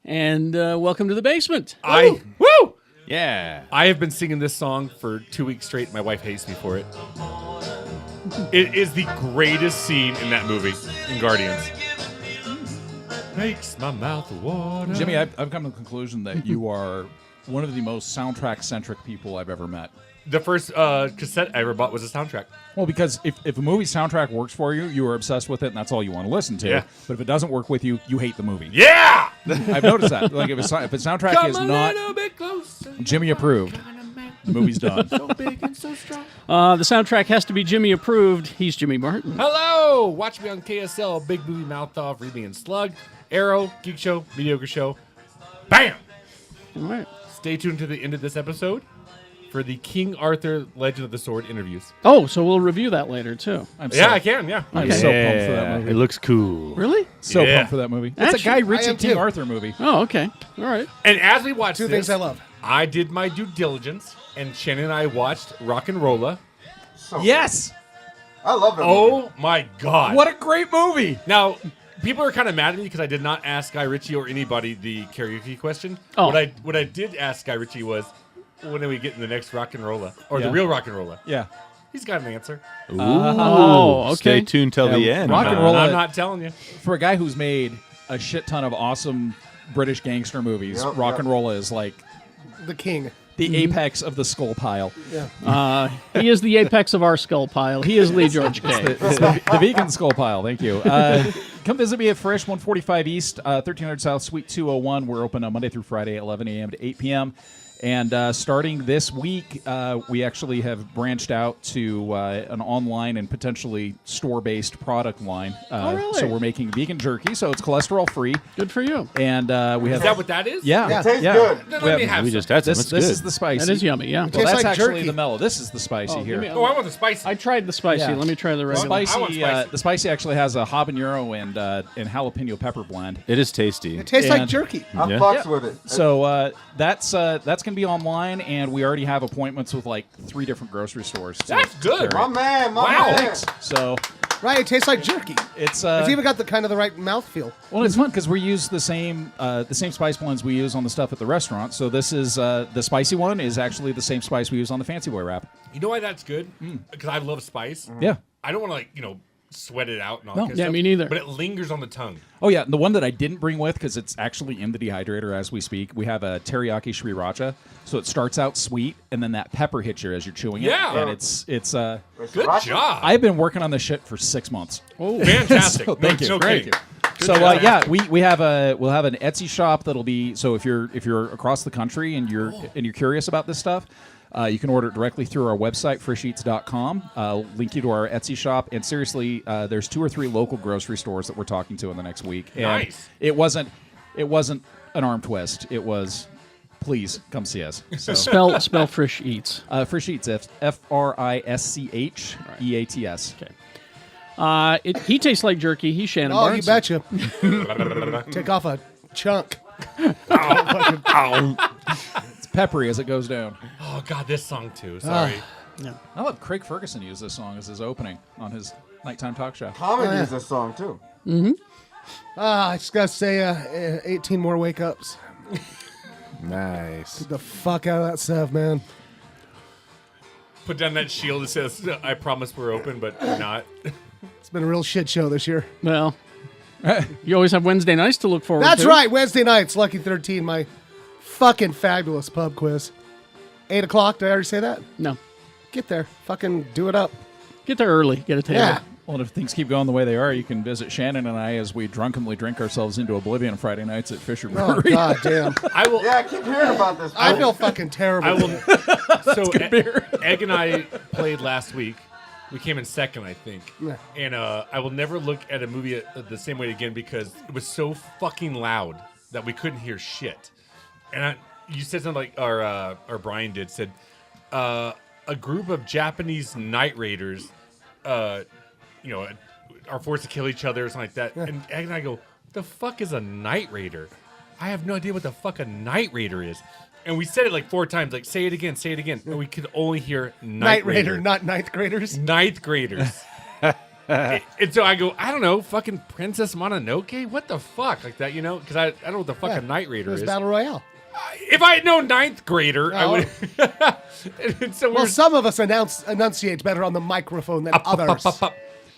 And welcome to the basement. Woo! Yeah. I have been singing this song for 2 weeks straight. My wife hates me for it. It is the greatest scene in that movie, in Guardians. Makes my mouth water. Jimmy, I've come to the conclusion that you are one of the most soundtrack-centric people I've ever met. The first cassette I ever bought was a soundtrack. Well, because if a movie soundtrack works for you, you are obsessed with it, and that's all you want to listen to. Yeah. But if it doesn't work with you, you hate the movie. Yeah! I've noticed that. Like if a soundtrack is not Jimmy approved, the movie's done. So big and so strong. The soundtrack has to be Jimmy approved. He's Jimmy Martin. Hello! Watch me on KSL, Big Movie Mouth Off, Read Me and Slug, Arrow, Geek Show, Mediocre Show. Bam! All right. Stay tuned to the end of this episode for the King Arthur Legend of the Sword interviews. Oh, so we'll review that later, too. I'm I can, yeah. I'm so pumped for that movie. It looks cool. Really? So Yeah. pumped for that movie. It's a Actually, Guy Ritchie I am King too. Arthur movie. Oh, okay. All right. And as we watched Two this, things I love. I did my due diligence, and Shannon and I watched Rock and Rolla. Yes! I love it. Oh my God. What a great movie! Now, people are kind of mad at me because I did not ask Guy Ritchie or anybody the karaoke question. Oh. What I did ask Guy Ritchie was, when do we get in the next Rock and Rolla? Or Yeah. the real Rock and Rolla? Yeah. He's got an answer. Ooh. Oh, okay. Stay tuned till the end. Rock and Rolla- I'm not telling you. For a guy who's made a shit ton of awesome British gangster movies, Yep, Rock yep. and Rolla is like The king. the apex of the skull pile. He is the apex of our skull pile. He is Lee George K. It's the vegan skull pile. Thank you. Come visit me at Frisch, 145 East, 1300 South, Suite 201. We're open on Monday through Friday, 11 a.m. to 8 p.m. And starting this week, we actually have branched out to an online and potentially store-based product line. really? So we're making vegan jerky, so it's cholesterol-free. Good for you. And we have Is that what that is? yeah, It tastes yeah. good. Then We let me have- have We some. just had some. This That's this good. is the spicy. That is yummy, yeah. Well, Tastes that's like actually jerky. the mellow. This is the spicy Oh, here. give me Oh, I want the spicy. I tried the spicy. Yeah. Let me try the The regular. I want spicy, spicy. the spicy actually has a habanero and jalapeno pepper blend. It is tasty. It tastes like And- jerky. I Yeah. fucks with it. So that's gonna be online, and we already have appointments with like 3 different grocery stores. That's good. My man, my Wow. man. Thanks. So Right, it tastes like jerky. it's It's even got the kind of the right mouthfeel. well, it's fun because we use the same spice blends we use on the stuff at the restaurant. So this is the spicy one is actually the same spice we use on the Fancy Boy wrap. You know why that's good? Because I love spice. Yeah. I don't want to, sweat it out and all No. that kind of Yeah, stuff. me neither. But it lingers on the tongue. Oh yeah, the one that I didn't bring with because it's actually in the dehydrator as we speak. We have a teriyaki sriracha, so it starts out sweet, and then that pepper hits you as you're chewing Yeah. it, and it's Good Sriracha? job. I've been working on this shit for 6 months. Oh, Fantastic. So, thank you. No Thank kidding. So yeah, we have we'll have an Etsy shop that'll be so if you're across the country and you're curious about this stuff, you can order it directly through our website frisheats.com. Link you to our Etsy shop, and seriously, there's 2 or 3 local grocery stores that we're talking to in the next week. And Nice. It wasn't an arm twist. It was, please come see us. So spell Frisch Eats. Frisch Eats, FRISCHEATS. Okay. He tastes like jerky. He's Shannon Oh, you Barnes. betcha. Take off a chunk. It's peppery as it goes down. Oh, God, this song, too. Sorry. I love Craig Ferguson use this song as his opening on his nighttime talk show. Comedy is this song, too. I just gotta say, 18 more wake ups. Nice. Get the fuck out of that stuff, man. Put down that shield that says, I promise we're open, but we're not. It's been a real shit show this year. Well, you always have Wednesday nights to look forward to. That's right. Wednesday nights, Lucky 13, my fucking fabulous pub quiz. 8 o'clock. Did I already say that? No. Get there. Fucking do it up. Get there early. Get a table. Yeah. Well, if things keep going the way they are, you can visit Shannon and I as we drunkenly drink ourselves into oblivion Friday nights at Fisher Oh, Brewery. god damn. I will. Yeah, I keep hearing about this. I feel fucking terrible. I will. So Egg and I played last week. We came in second, I think. Yeah. And I will never look at a movie the same way again because it was so fucking loud that we couldn't hear shit. And you said something like, or Brian did, said, a group of Japanese night raiders, are forced to kill each other or something like that. And Egg and I go, the fuck is a night raider? I have no idea what the fuck a night raider is. And we said it like 4 times, like, say it again, say it again. And we could only hear Night Raider, not ninth graders. Ninth graders. And so I go, I don't know, fucking Princess Mononoke? What the fuck? Like that, because I don't know what the fuck a Knight Raider It was is. Battle Royale. If I had known ninth grader, I Oh. would. And so Well, some of us enunciate better on the microphone than others.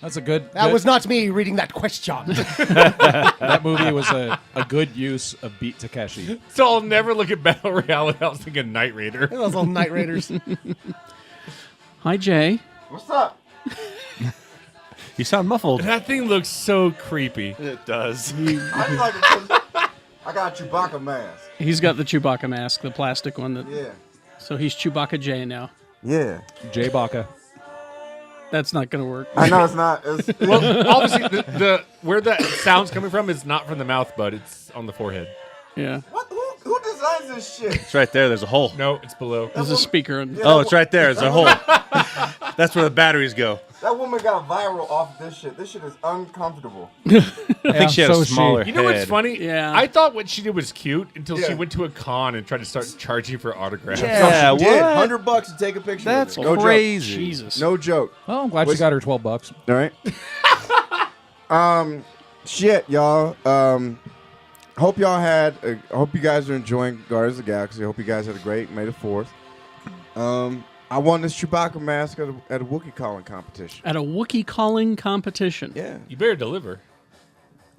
That's a good. That was not me reading that question. That movie was a good use of Beat Takeshi. So I'll never look at Battle Royale without thinking Knight Raider. Those little Night Raiders. Hi, Jay. What's up? You sound muffled. That thing looks so creepy. It does. I just like it 'cause I got a Chewbacca mask. He's got the Chewbacca mask, the plastic one. Yeah. So he's Chewbacca Jay now. Yeah. Jay Baca. That's not going to work. I know it's not. Well, obviously, the where that sound's coming from is not from the mouth, but it's on the forehead. Yeah. Who designs this shit? It's right there. There's a hole. No, it's below. There's a speaker. Oh, it's right there. There's a hole. That's where the batteries go. That woman got viral off this shit. This shit is uncomfortable. I think she had a smaller You know what's head. funny? Yeah. I thought what she did was cute until she Yeah. went to a con and tried to start charging for autographs. Yeah, She did. what? $100 to take a picture. That's with it. No crazy. Jesus. Joke. No joke. Well, I'm glad she got her $12. All right. Shit, y'all. Hope y'all had. Hope you guys are enjoying Guardians of the Galaxy. Hope you guys had a great May the 4th. I won this Chewbacca mask at a Wookiee calling competition. At a Wookiee calling competition. Yeah. You better deliver.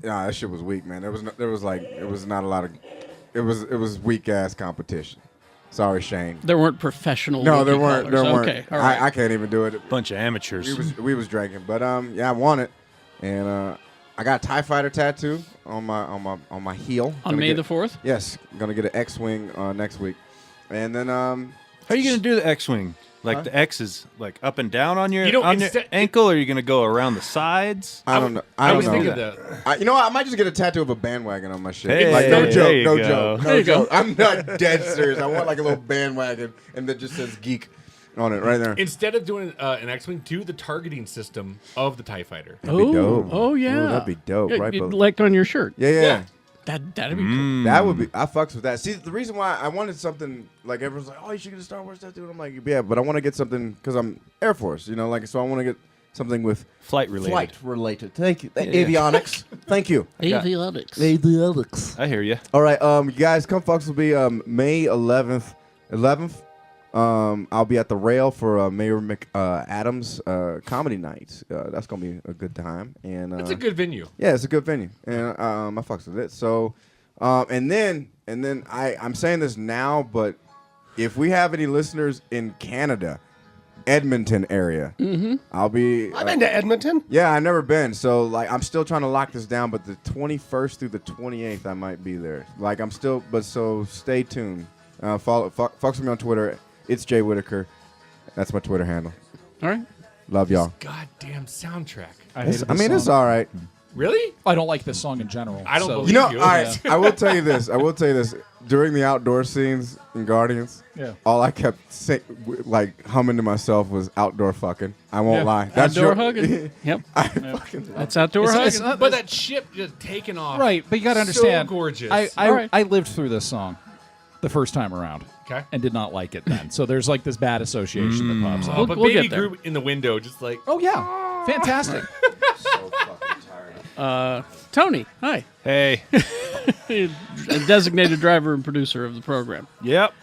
Nah, that shit was weak, man. It was not a lot of. It was weak ass competition. Sorry, Shane. There weren't professional No, Wookiee there weren't. There callers. weren't. Okay, all right. I can't even do it. Bunch of amateurs. We was drinking, but yeah, I won it, and I got a TIE Fighter tattoo on my heel. On May the 4th? Yes, gonna get an X-wing next week, and then How are you going to do the X-wing? Like the X is like up and down on your You know, on your instead- ankle, or are you going to go around the sides? I don't know. I I was don't know. thinking that. You know what? I might just get a tattoo of a bandwagon on my shit. Hey, Like, no there joke, you no go. joke, There no you go. joke. I'm not dead serious. I want like a little bandwagon, and that just says "geek" on it right there. Instead of doing an X-wing, do the targeting system of the TIE Fighter. That'd be dope. Oh, yeah. Ooh, that'd be dope, Yeah, right? you'd Bo? like on your shirt. Yeah. That'd be cool. That would be. I fucks with that. See, the reason why I wanted something like everyone's like, "Oh, you should get a Star Wars tattoo." And I'm like, "Yeah," but I want to get something because I'm Air Force, like. So I want to get something with Flight related. flight related. Thank you, avionics. Thank you. Avionics. Avionics. I hear you. All right, you guys, come fucks will be May 11th. I'll be at the Rail for Mayor McAdams comedy night. That's gonna be a good time, and It's a good venue. yeah, it's a good venue, and I fucks with it. So, and then I'm saying this now, but if we have any listeners in Canada, Edmonton area, I'll be. I've been to Edmonton. Yeah, I've never been, so like I'm still trying to lock this down. But the 21st through the 28th, I might be there. Like I'm still, but so stay tuned. Fucks with me on Twitter. It's Jay Whitaker. That's my Twitter handle. All right. Love y'all. Goddamn soundtrack. It's all right. Really? I don't like this song in general. I don't so- believe You know, you. all right. I will tell you this. During the outdoor scenes in Guardians, Yeah. all I kept like humming to myself was outdoor fucking. I won't Yeah. lie. That's Outdoor your, hugging. Yep. I fucking love That's outdoor It's- hugging. it's not- But that ship just taking off. Right, but you got to understand. So gorgeous. I All right. lived through this song the first time around. Okay. And did not like it then. So there's like this bad association that pops up. Oh, but We'll baby get there. grew in the window, just like Oh yeah, fantastic. so fucking tired. Tony, hi. Hey. A designated driver and producer of the program. Yep.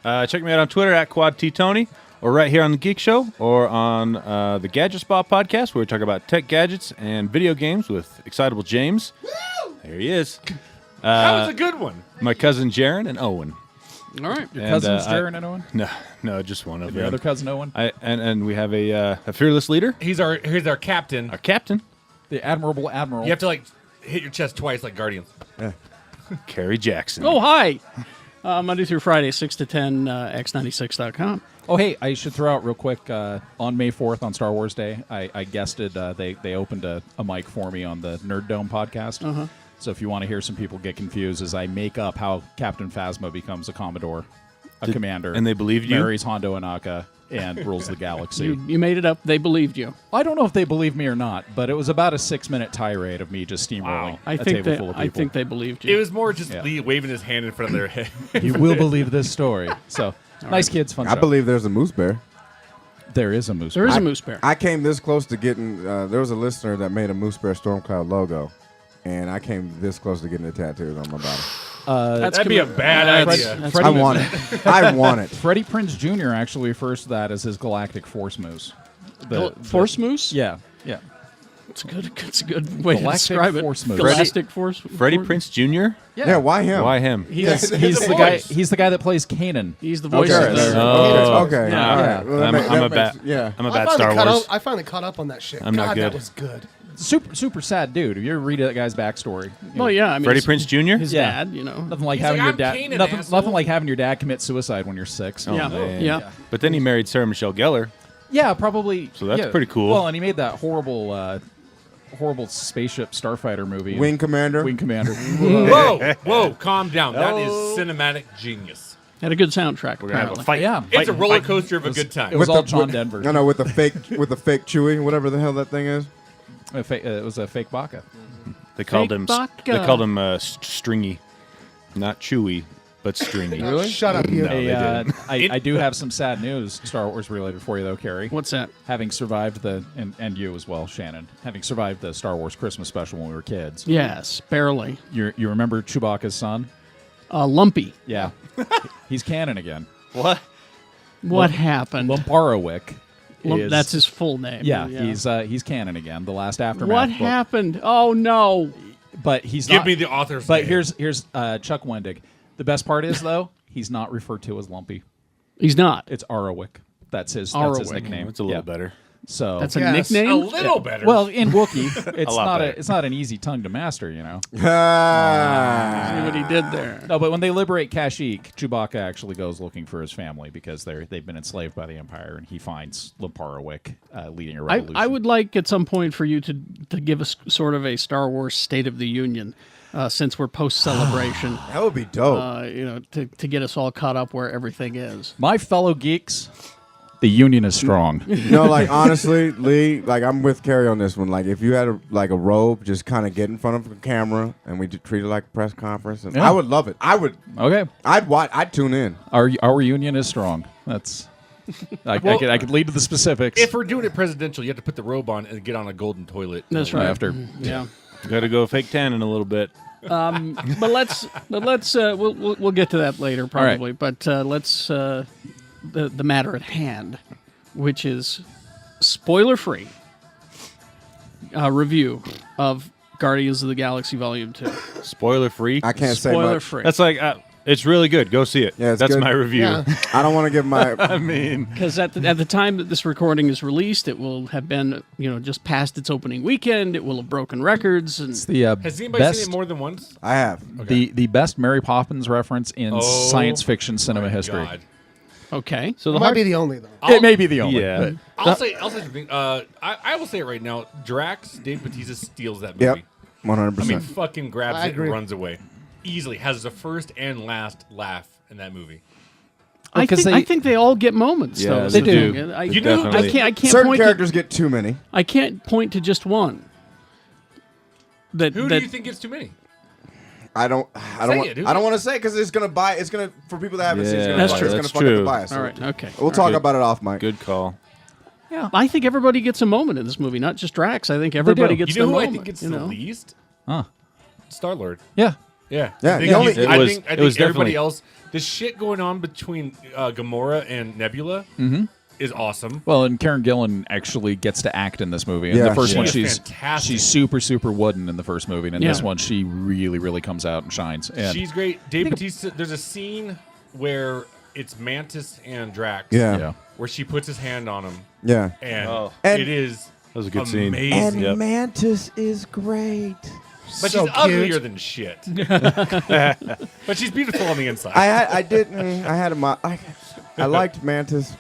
Check me out on Twitter at QuadTTony, or right here on the Geek Show, or on the Gadget Spot podcast, where we talk about tech gadgets and video games with Excitable James. There he is. that was a good one. My cousin Jaron and Owen. All right. Your And, cousins, I- Darren and Owen? No, just one of Your them. other cousin, Owen? And we have a fearless leader, He's our captain. our captain, The Admirable Admiral. You have to like hit your chest twice, like Guardians. Kerry Jackson. Oh, hi. Monday through Friday, 6 to 10, x96.com. Oh, hey, I should throw out real quick, on May 4th, on Star Wars Day, I guested, they opened a mic for me on the Nerd Dome podcast. Uh-huh. So if you want to hear some people get confused as I make up how Captain Phasma becomes a Commodore, a commander. and they believed you? Marries Hondo Inaka and rules the galaxy. You made it up. They believed you. I don't know if they believe me or not, but it was about a 6-minute tirade of me just steamrolling I a think table they, full of I people. think they believed It you. was more just Yeah. Leigh waving his hand in front of their head. You will believe this story. So, nice kids, fun I show. believe there's a moose bear. There is a moose. There is bear. a moose bear. I came this close to getting. There was a listener that made a Moose Bear Stormcloud logo, and I came this close to getting it tattooed on my body. That'd be a bad idea. That's I want it. I want it. Freddie Prinze Jr. actually refers to that as his Galactic Force Moose. Force moose? Yeah. It's good. It's a good way to Galactic describe it. Force moose. Galactic Force. Freddie Prinze Jr. Yeah, why him? Why him? He's He's the the guy. voice. He's the guy that plays Kanan. the voice Okay. of the. Oh. Okay. Yeah. All right. Well, I'm a bad. Yeah. I'm a bad Star Wars. I finally caught up on that shit. I'm not God, that good. was good. Super sad dude. If you ever read that guy's backstory, Well, yeah. I mean, Freddie his- Prinze Jr. His Yeah. dad, nothing like He's having like, your "I'm dad. Kanan, Nothing asshole." like having your dad commit suicide when you're 6. Yeah. man. Yeah. But then he married Sarah Michelle Gellar. Yeah, probably. So that's yeah. pretty cool. Well, and he made that horrible spaceship starfighter movie. Wing Commander. Wing Commander. Whoa, calm down. That is cinematic genius. Had a good soundtrack. We're gonna have a Apparently. fight. Yeah. It's a roller coaster of a good It time. was all the- John with- Denver. No, with the fake Chewie, whatever the hell that thing is. It was a fake Baca. They called Fake him. vodka. They called him Stringy, not Chewy, but Stringy. Really? Shut up, you. No, they didn't. I do have some sad news, Star Wars related for you though, Kerry. What's that? Having survived and you as well, Shannon. Having survived the Star Wars Christmas special when we were kids. Yes, barely. You remember Chewbacca's son? Lumpy. Yeah. He's canon again. What happened? Lumparowick. is- That's his full name. Yeah, he's canon again. The last aftermath. What book. happened? Oh no! But he's Give not. me the author's But name. here's Chuck Wendig. The best part is though he's not referred to as Lumpy. He's not. It's Arawick. That's his Arawick. nickname. It's a little Yeah. better. So That's a Yes. nickname. a little better. well in Wookiee. It's lot not better. it's not an easy tongue to master, you know. See what he did there. No, but when they liberate Kashyyyk, Chewbacca actually goes looking for his family because they've been enslaved by the Empire, and he finds Lumparowick leading a revolution. I would like at some point for you to give us sort of a Star Wars State of the Union, since we're post celebration. That would be dope. To get us all caught up where everything is. My fellow geeks, the Union is strong. No, like honestly, Leigh, like I'm with Kerry on this one. Like if you had a robe, just kind of get in front of the camera and we treat it like a press conference, and Yeah. I would love it. Okay, I'd watch. I'd tune in. our Union is strong. That's I could lead to the specifics. if we're doing it presidential, you have to put the robe on and get on a golden toilet. That's right. after. Yeah. Got to go fake tan in a little bit. But let's we'll get to that later probably. But let's the matter at hand, which is spoiler free review of Guardians of the Galaxy Volume 2. Spoiler free. I can't say Spoiler much. free. That's like it's really good. Go see it. Yeah, it's that's good. my review. Yeah. I don't want to give my. I mean, Because at the time that this recording is released, it will have been just past its opening weekend. It will have broken records, and It's the Has anybody best, seen it more than once? I have. the best Mary Poppins reference in Oh, science fiction cinema history. God. okay. so It the might hard, be the only though. It may be the only. yeah. but- I'll say something. I will say it right now. Drax, Dave Bautista steals that movie. Yep. 100%. I mean, fucking grabs I it agree. and runs away. Easily has the first and last laugh in that movie. I 'cause think they all get moments. Yeah, though. is they the do. thing. I, You know who- Definitely. I can't certain point characters get too many. I can't point to just one. Who do you think gets too many? I don't Who- want to say because it's gonna for people that haven't seen. It's Yeah, gonna That's buy- true. It's gonna That's fuck up the true. bias. All right. Okay. We'll talk Good. about it off, Mike. Good call. Yeah. I think everybody gets a moment in this movie, not just Drax. I think everybody do. gets You know the who I moment. think gets you the know? least? Huh. Star-Lord. Yeah. Yeah. Yeah, I think the only- he's- It I was- think it was everybody definitely- else. The shit going on between Gamora and Nebula is awesome. Well, and Karen Gillan actually gets to act in this movie. In Yeah, the first she one, is she's fantastic. super wooden in the first movie, and in this Yeah. one, she really comes out and shines. And She's great. Dave Bautista. There's a scene where it's Mantis and Drax. Yeah. yeah. Where she puts his hand on him, Yeah. and And- it is That was a good scene. amazing. Yep. Mantis is great. But So she's uglier cute. than shit. But she's beautiful on the inside. I liked Mantis.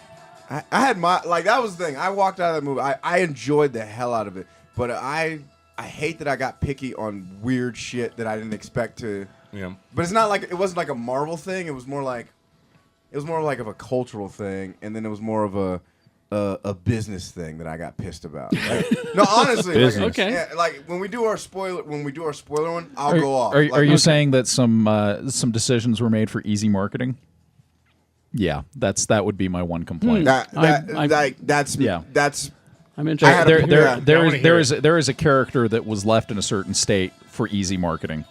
I had my that was the thing. I walked out of that movie. I enjoyed the hell out of it, but I hate that I got picky on weird shit that I didn't expect to. Yeah. But it wasn't like a Marvel thing. It was more like of a cultural thing, and then it was more of a business thing that I got pissed about. Like, no, honestly, Business. like, Okay. yeah, like when we do our spoiler one, I'll go off. Are Like, you saying that some decisions were made for easy marketing? Yeah, that would be my one complaint. That's Yeah. that's I'm I interested. had a- yeah. There is a character that was left in a certain state for easy marketing,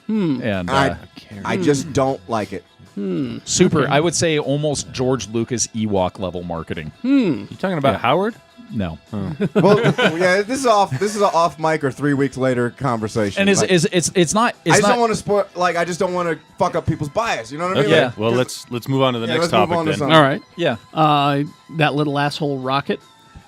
and I just don't like it. super. I would say almost George Lucas Ewok level marketing. You talking about Howard? No, Well, yeah, this is an off mic or 3 weeks later conversation. and Like, it's not. I just don't want to spoil. Like, I just don't want to fuck up people's bias. You know what I mean? Okay. Like, Well, 'cause- let's move on to the yeah, next let's move topic on to then. something. All right. Yeah. That little asshole Rocket.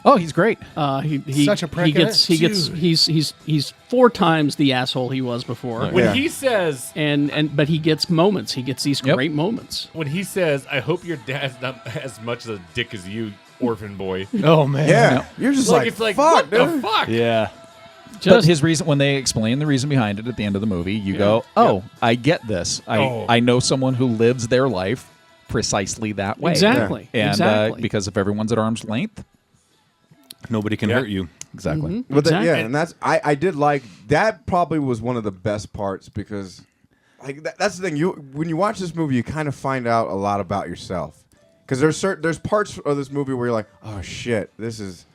Oh, he's great. He Such a prick He in gets. it. He gets. He's 4 times the asshole he was before. When Yeah. he says, But he gets moments. He gets these Yep. great moments. I hope your dad's not as much of a dick as you, orphan boy. Oh man. Yeah, you're just like, It's like, fuck, what dude. the fuck? Yeah. But Just his reason, when they explain the reason behind it at the end of the movie, you go, "Oh, I get this. I know someone who lives their life precisely that way." exactly. And Exactly. because if everyone's at arm's length, Nobody can Yeah. hurt you. exactly. But Exactly. yeah, and that's I did like that. Probably was one of the best parts because, like, that's the thing. When you watch this movie, you kind of find out a lot about yourself because there's parts of this movie where you're like, oh shit, this is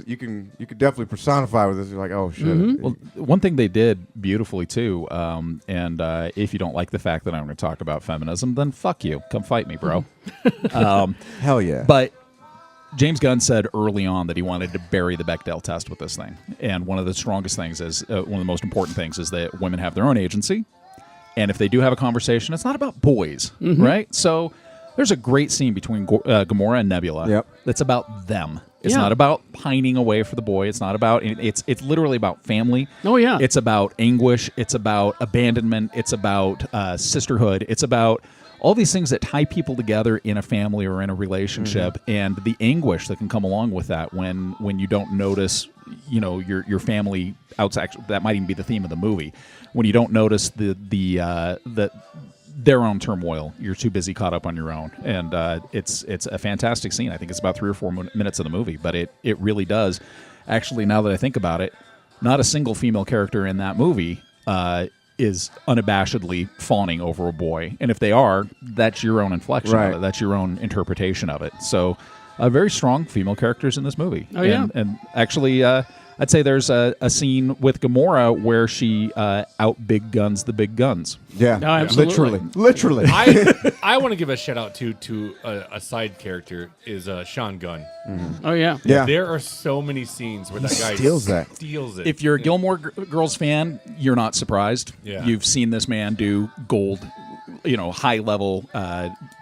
you can definitely personify with this. You're like, oh shit. Well, one thing they did beautifully too, and if you don't like the fact that I'm going to talk about feminism, then fuck you. Come fight me, bro. Hell yeah. But James Gunn said early on that he wanted to bury the Bechdel test with this thing. And one of the strongest things is, one of the most important things is that women have their own agency. And if they do have a conversation, it's not about boys, right? So there's a great scene between Gamora and Nebula Yep. that's about them. It's Yeah. not about pining away for the boy. It's not about, it's literally about family. Oh, yeah. It's about anguish. It's about abandonment. It's about sisterhood. It's about all these things that tie people together in a family or in a relationship, and the anguish that can come along with that when you don't notice, your family outside. That might even be the theme of the movie. When you don't notice their own turmoil, you're too busy caught up on your own, and it's a fantastic scene. I think it's about 3 or 4 minutes of the movie, but it really does. Actually, now that I think about it, not a single female character in that movie is unabashedly fawning over a boy, and if they are, that's your own inflection Right. of it. That's your own interpretation of it. So, very strong female characters in this movie. Oh, yeah. And actually, I'd say there's a scene with Gamora where she out big guns the big guns. Yeah, No, absolutely. literally. I want to give a shout out to a side character is Sean Gunn. Oh yeah. Yeah. There are so many scenes where that guy steals that. Steals it. If you're a Gilmore Girls fan, you're not surprised. Yeah. You've seen this man do gold, high level,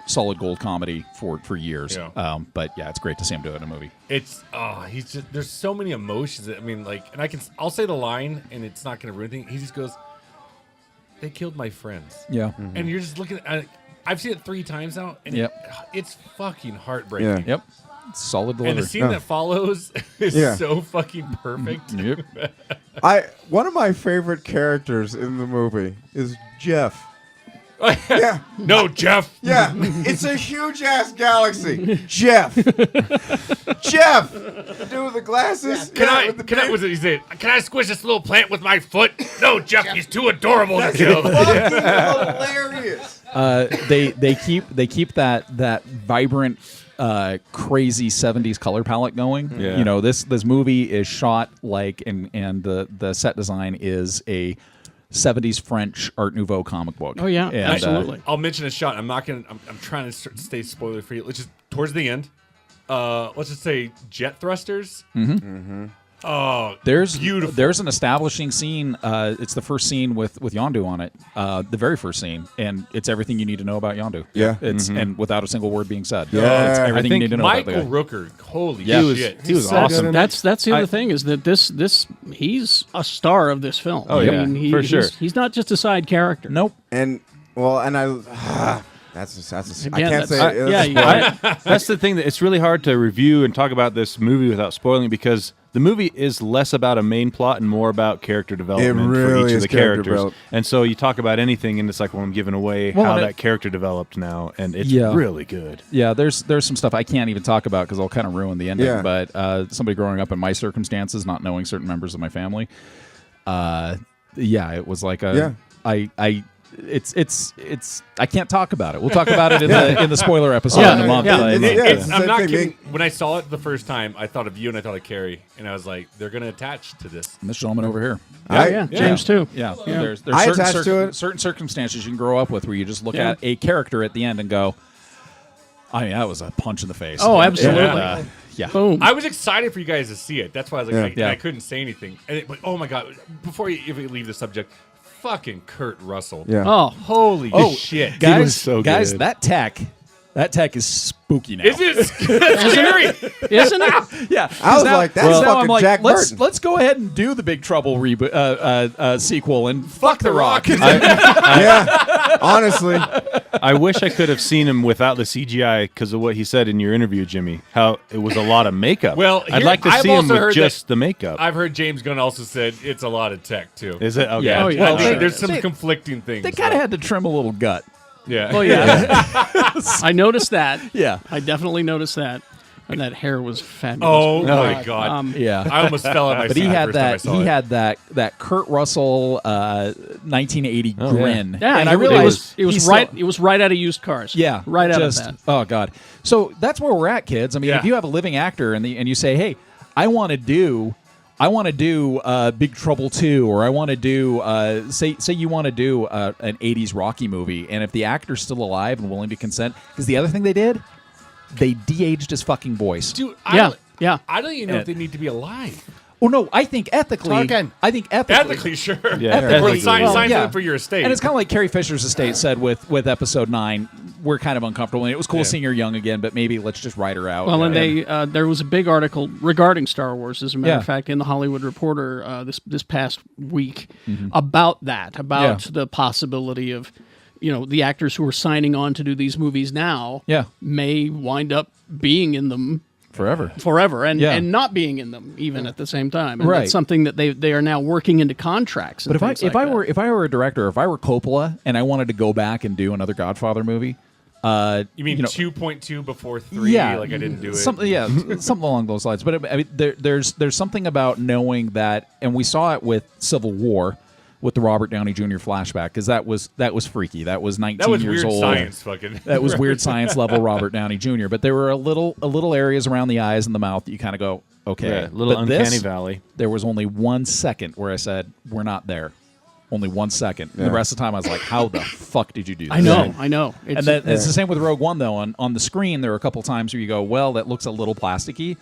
solid gold comedy for years. Yeah. But yeah, it's great to see him do it in a movie. It's he's just there's so many emotions. I mean, like, and I'll say the line, and it's not going to ruin anything. He just goes, "They killed my friends," Yeah. and you're just looking at. I've seen it 3 times now, and it's fucking heartbreaking. Yeah. Yep. Solid And delivery. the scene that follows is Yeah. so fucking perfect. Yep. One of my favorite characters in the movie is Jeff. Yeah. No, Jeff. Yeah, it's a huge ass galaxy. Jeff. Jeff. The dude with the glasses. Can Yeah, I? with the Can I? big- Was it? He said, "Can I squish this little plant with my foot?" No, Jeff. He's too adorable to kill. Fucking hilarious. They keep that vibrant, crazy '70s color palette going. Yeah. This movie is shot like, and the set design is a '70s French Art Nouveau comic book. Oh yeah. And, Absolutely. I'll mention a shot. I'm not gonna. I'm trying to stay spoiler free. Let's just towards the end. Let's just say jet thrusters. Oh, There's beautiful. There's an establishing scene. It's the first scene with Yondu on it. The very first scene, and it's everything you need to know about Yondu. Yeah. It's and without a single word being said. Yeah. It's I everything you think need to know about the Michael guy. Rooker. Holy Yeah. shit. He was so awesome. good. That's the other thing is that this he's a star of this film. Oh, yeah, for sure. He's not just a side character. Nope. And that's I Again, can't say. that's- it. yeah, That's the thing that it's really hard to review and talk about this movie without spoiling because the movie is less about a main plot and more about character development for really each of is the character characters. develop- And so you talk about anything and it's like, well, I'm giving away Well, how and that character developed now, and it's Yeah. really good. Yeah, there's some stuff I can't even talk about because I'll kind of ruin the ending. Yeah. But somebody growing up in my circumstances, not knowing certain members of my family, it was like Yeah. I it's I can't talk about it. We'll talk about it in the spoiler episode in a month. yeah. It's the I'm same not thing. kidding. When I saw it the first time, I thought of you and I thought of Kerry, and I was like, they're going to attach to this. And this gentleman over here. Yeah, James too. Yeah, Yeah. there's I certain, attached to it. certain circumstances you can grow up with where you just look Yeah. at a character at the end and go, I mean, that was a punch in the face. Oh, absolutely. And, yeah. Boom. I was excited for you guys to see it. That's why I was like, Yeah. I couldn't say anything. And it, but oh my god! Before you even leave the subject, fucking Kurt Russell. Yeah. Oh, Holy shit! Guys, was so guys, good. that tech is spooky now. Is it scary? isn't it? Yeah, I was now- like, that's now fucking I'm like, Jack Burton. let's go ahead and do the Big Trouble reboot sequel and fuck the Rock. Yeah. Honestly. I wish I could have seen him without the CGI because of what he said in your interview, Jimmy. How it was a lot of makeup. Well, I'd like to I've see him also with heard just the makeup. I've heard James Gunn also said it's a lot of tech too. Is it? Okay. Yeah. Oh, yeah. I Well, think sure. there's some conflicting things. They kind of had to trim a little gut. yeah. Oh yeah. I noticed that. Yeah. I definitely noticed that. And that hair was fabulous. Oh my god! Yeah. I almost fell out of my But seat he the had first time I that. saw He it. had that Kurt Russell 1980 grin. Yeah, and I I really realized it was he's right. still- It was right out of used cars. Yeah, right out just, of that. Oh god. So that's where we're at, kids. I mean, Yeah. if you have a living actor and you say, "Hey, I want to do Big Trouble 2, or I want to do say you want to do an 80s Rocky movie," and if the actor's still alive and willing to consent, because the other thing they did, they de-aged his fucking voice. Dude, Yeah. I don't even know if they need to be alive. Oh no, I think ethically. Talking. I think Ethically, sure. Yeah, Or ethically. sign Well, them yeah. for your estate. And it's kind of like Carrie Fisher's estate said with episode 9. We're kind of uncomfortable. And it was cool Yeah. seeing her young again, but maybe let's just write her out. Well, and they there was a big article regarding Star Wars, as a matter Yeah. of fact, in the Hollywood Reporter this past week about that, about Yeah. the possibility of, the actors who are signing on to do these movies now Yeah. may wind up being in them forever. forever and, Yeah. and not being in them even at the same time. And Right. that's something that they are now working into contracts. And But if I that. were a director, if I were Coppola and I wanted to go back and do another Godfather movie, you mean 2.2 before 3? yeah, Like I didn't do it. Something, something along those lines. But I mean, there's something about knowing that, and we saw it with Civil War, with the Robert Downey Jr. flashback, because that was freaky. That was 19 That was years weird old. science, fucking. That was weird science level Robert Downey Jr. But there were a little areas around the eyes and the mouth that you kind of go, okay, Yeah, little But uncanny this, valley. There was only 1 second where I said, "We're not there." Only 1 second. And the rest of the time, I was like, "How the fuck did you do that?" I know. And then it's the same with Rogue One, though. On the screen, there are a couple times where you go, "Well, that looks a little plasticky,"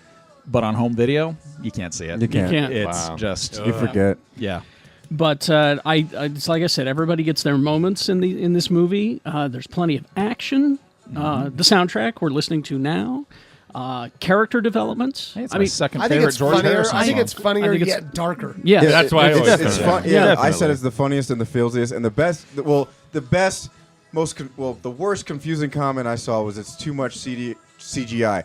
but on home video, you can't see it. You can't. can't. It's Wow. just You forget. yeah. But it's like I said, everybody gets their moments in this movie. There's plenty of action. The soundtrack we're listening to now, character developments. Hey, it's I my mean, second I think favorite it's George funnier. Harrison I think song. it's funnier I think it's- yet darker. yeah, That's why I always it's said fun. that. Yeah, I Definitely. said it's the funniest and the filthiest and the best. The best, the worst confusing comment I saw was it's too much CGI.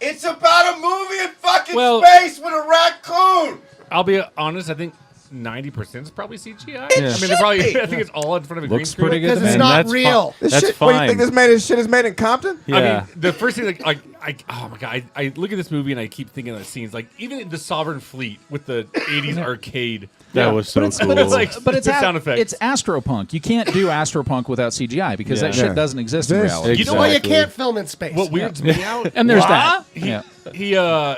It's about a movie in fucking Well- space with a raccoon. I'll be honest. I think 90% is probably CGI. Yeah. I mean, they're probably. I think it's all in front of a green Looks screen. pretty good. Because it's And not that's real. This That's shit, What do you fine. think this shit is made in Compton? Yeah. I mean, the first thing, oh my god, I look at this movie and I keep thinking of the scenes, like even the Sovereign Fleet with the '80s arcade. that was so cool. but it's like But it's the sound effects. It's Astropunk. You can't do Astropunk without CGI because that Yeah. shit doesn't exist in This- reality. You know Well, you Exactly. can't film in space. what weirds me out. And there's What? that. Yeah.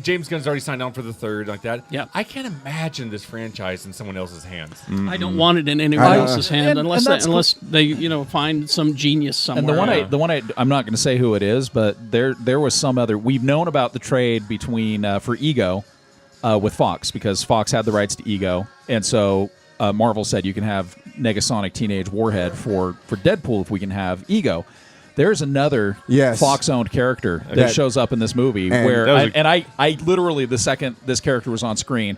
James Gunn's already signed on for the third, like that. Yeah. I can't imagine this franchise in someone else's hands. I don't want it in anyone I know. else's hand And unless that's unless they find some genius somewhere. And the one I'm not going to say who it is, but there was some other. We've known about the trade between for Ego with Fox because Fox had the rights to Ego, and so Marvel said you can have Negasonic Teenage Warhead for Deadpool if we can have Ego. There's another Yes. Fox-owned character that That- shows up in this movie And where, that was I literally the second this character was on screen,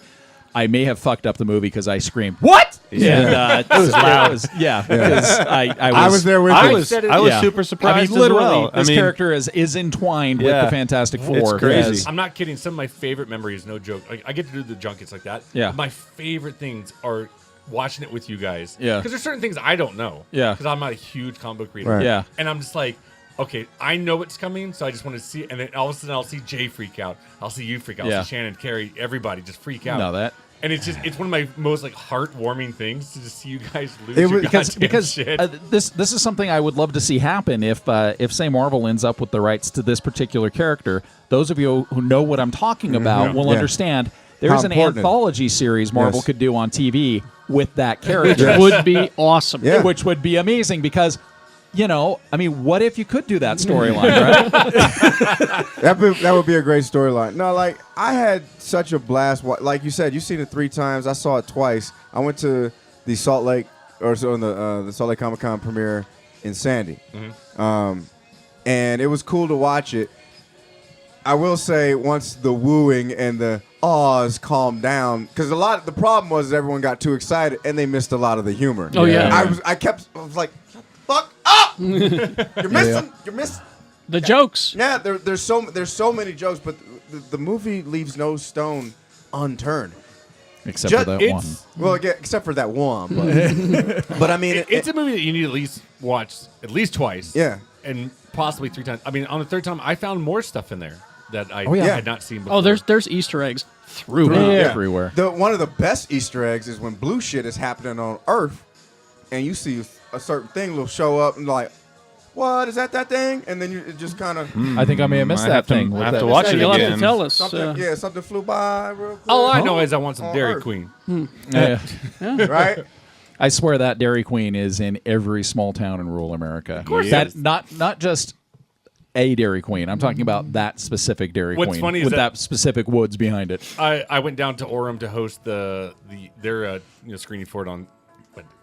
I may have fucked up the movie because I screamed "What?" Yeah. And, it was loud. Yeah, because I was there with I you. was said it- I was yeah. super surprised. I mean, literally, as well. this character is entwined with Yeah. the Fantastic Four. crazy. as- I'm not kidding. Some of my favorite memories, no joke. Like, I get to do the junkets like that. Yeah. My favorite things are watching it with you guys. Yeah. Because there's certain things I don't know. Yeah. Because I'm not a huge comic book reader. Right. Yeah. And I'm just like, okay, I know what's coming, so I just want to see it. And then all of a sudden I'll see Jay freak out. I'll see you freak out. I'll Yeah. see Shannon, Kerry, everybody just freak out. No, that. And it's one of my most like heartwarming things to just see you guys lose It your was- goddamn because shit. this is something I would love to see happen if say Marvel ends up with the rights to this particular character. Those of you who know what I'm talking about will Yeah. understand. There's an important it is. anthology series Marvel Yes. could do on TV with that character, Would be awesome. Yeah. which would be amazing because, I mean, what if you could do that storyline, right? That would be a great storyline. No, like I had such a blast. Like you said, you've seen it 3 times. I saw it twice. I went to the Salt Lake the Salt Lake Comic-Con premiere in Sandy, and it was cool to watch it. I will say once the wooing and the awes calmed down, because the problem was everyone got too excited and they missed a lot of the humor. Oh, yeah. I was like, shut the fuck up! You're missing. The jokes. Yeah, there's so many jokes, but the movie leaves no stone unturned. Except for that one. Well, yeah, except for that one. But I mean, It's a movie that you need to at least watch at least twice. Yeah. And possibly 3 times. I mean, on the 3rd time, I found more stuff in there that I yeah. had not seen before. Oh, there's Easter eggs through. Everywhere. one of the best Easter eggs is when blue shit is happening on Earth, and you see a certain thing will show up and like, what is that thing? And then it just kind of I think I may have missed I that have to- thing. I with have that- to watch it You'll have again. to tell us. something flew by real quick. All I know is I want some On Dairy Earth. Queen. Yeah. Right? I swear that Dairy Queen is in every small town in rural America. Of course that it is. not just a Dairy Queen. I'm talking about that specific Dairy What's Queen funny is with that- that specific woods behind it. I went down to Orem to host their screening for it on,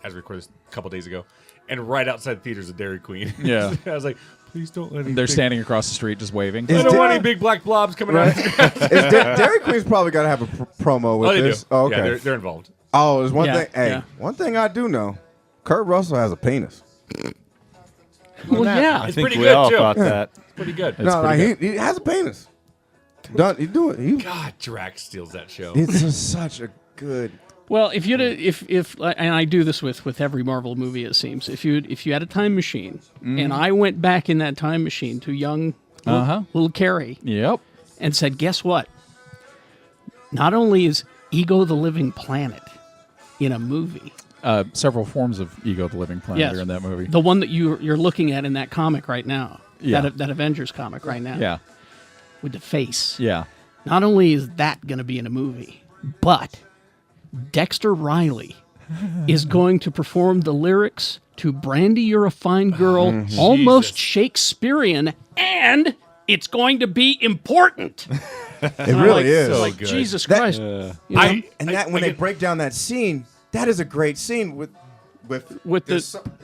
as we recorded this a couple days ago, and right outside the theater is a Dairy Queen. Yeah. I was like, please don't let any They're big- standing across the street just waving. Is I don't want Dairy- any big black blobs coming out. Dairy Queen's probably got to have a promo with Oh, they this. do. Oh, okay. Yeah, they're involved. Oh, there's one Yeah, thing. Hey, yeah. one thing I do know: Kurt Russell has a penis. Well, yeah. I It's think pretty we good, all too. thought that. Pretty good. No, like, he has a penis. Done. He do it. God, Drax steals that show. It's just such a good. Well, if and I do this with every Marvel movie, it seems. If you had a time machine, and I went back in that time machine to young little Kerry Yep. and said, guess what? Not only is Ego the Living Planet in a movie, Several forms of Ego the Living Planet Yes. are in that movie. the one that you're looking at in that comic right now, Yeah. that Avengers comic right now, Yeah. with the face. Yeah. Not only is that going to be in a movie, but Dexter Riley is going to perform the lyrics to Brandy, You're a Fine Girl, almost Jesus. Shakespearean, and it's going to be important. It really is. so Like, good. Jesus That- Christ. You know? When they break down that scene, that is a great scene with with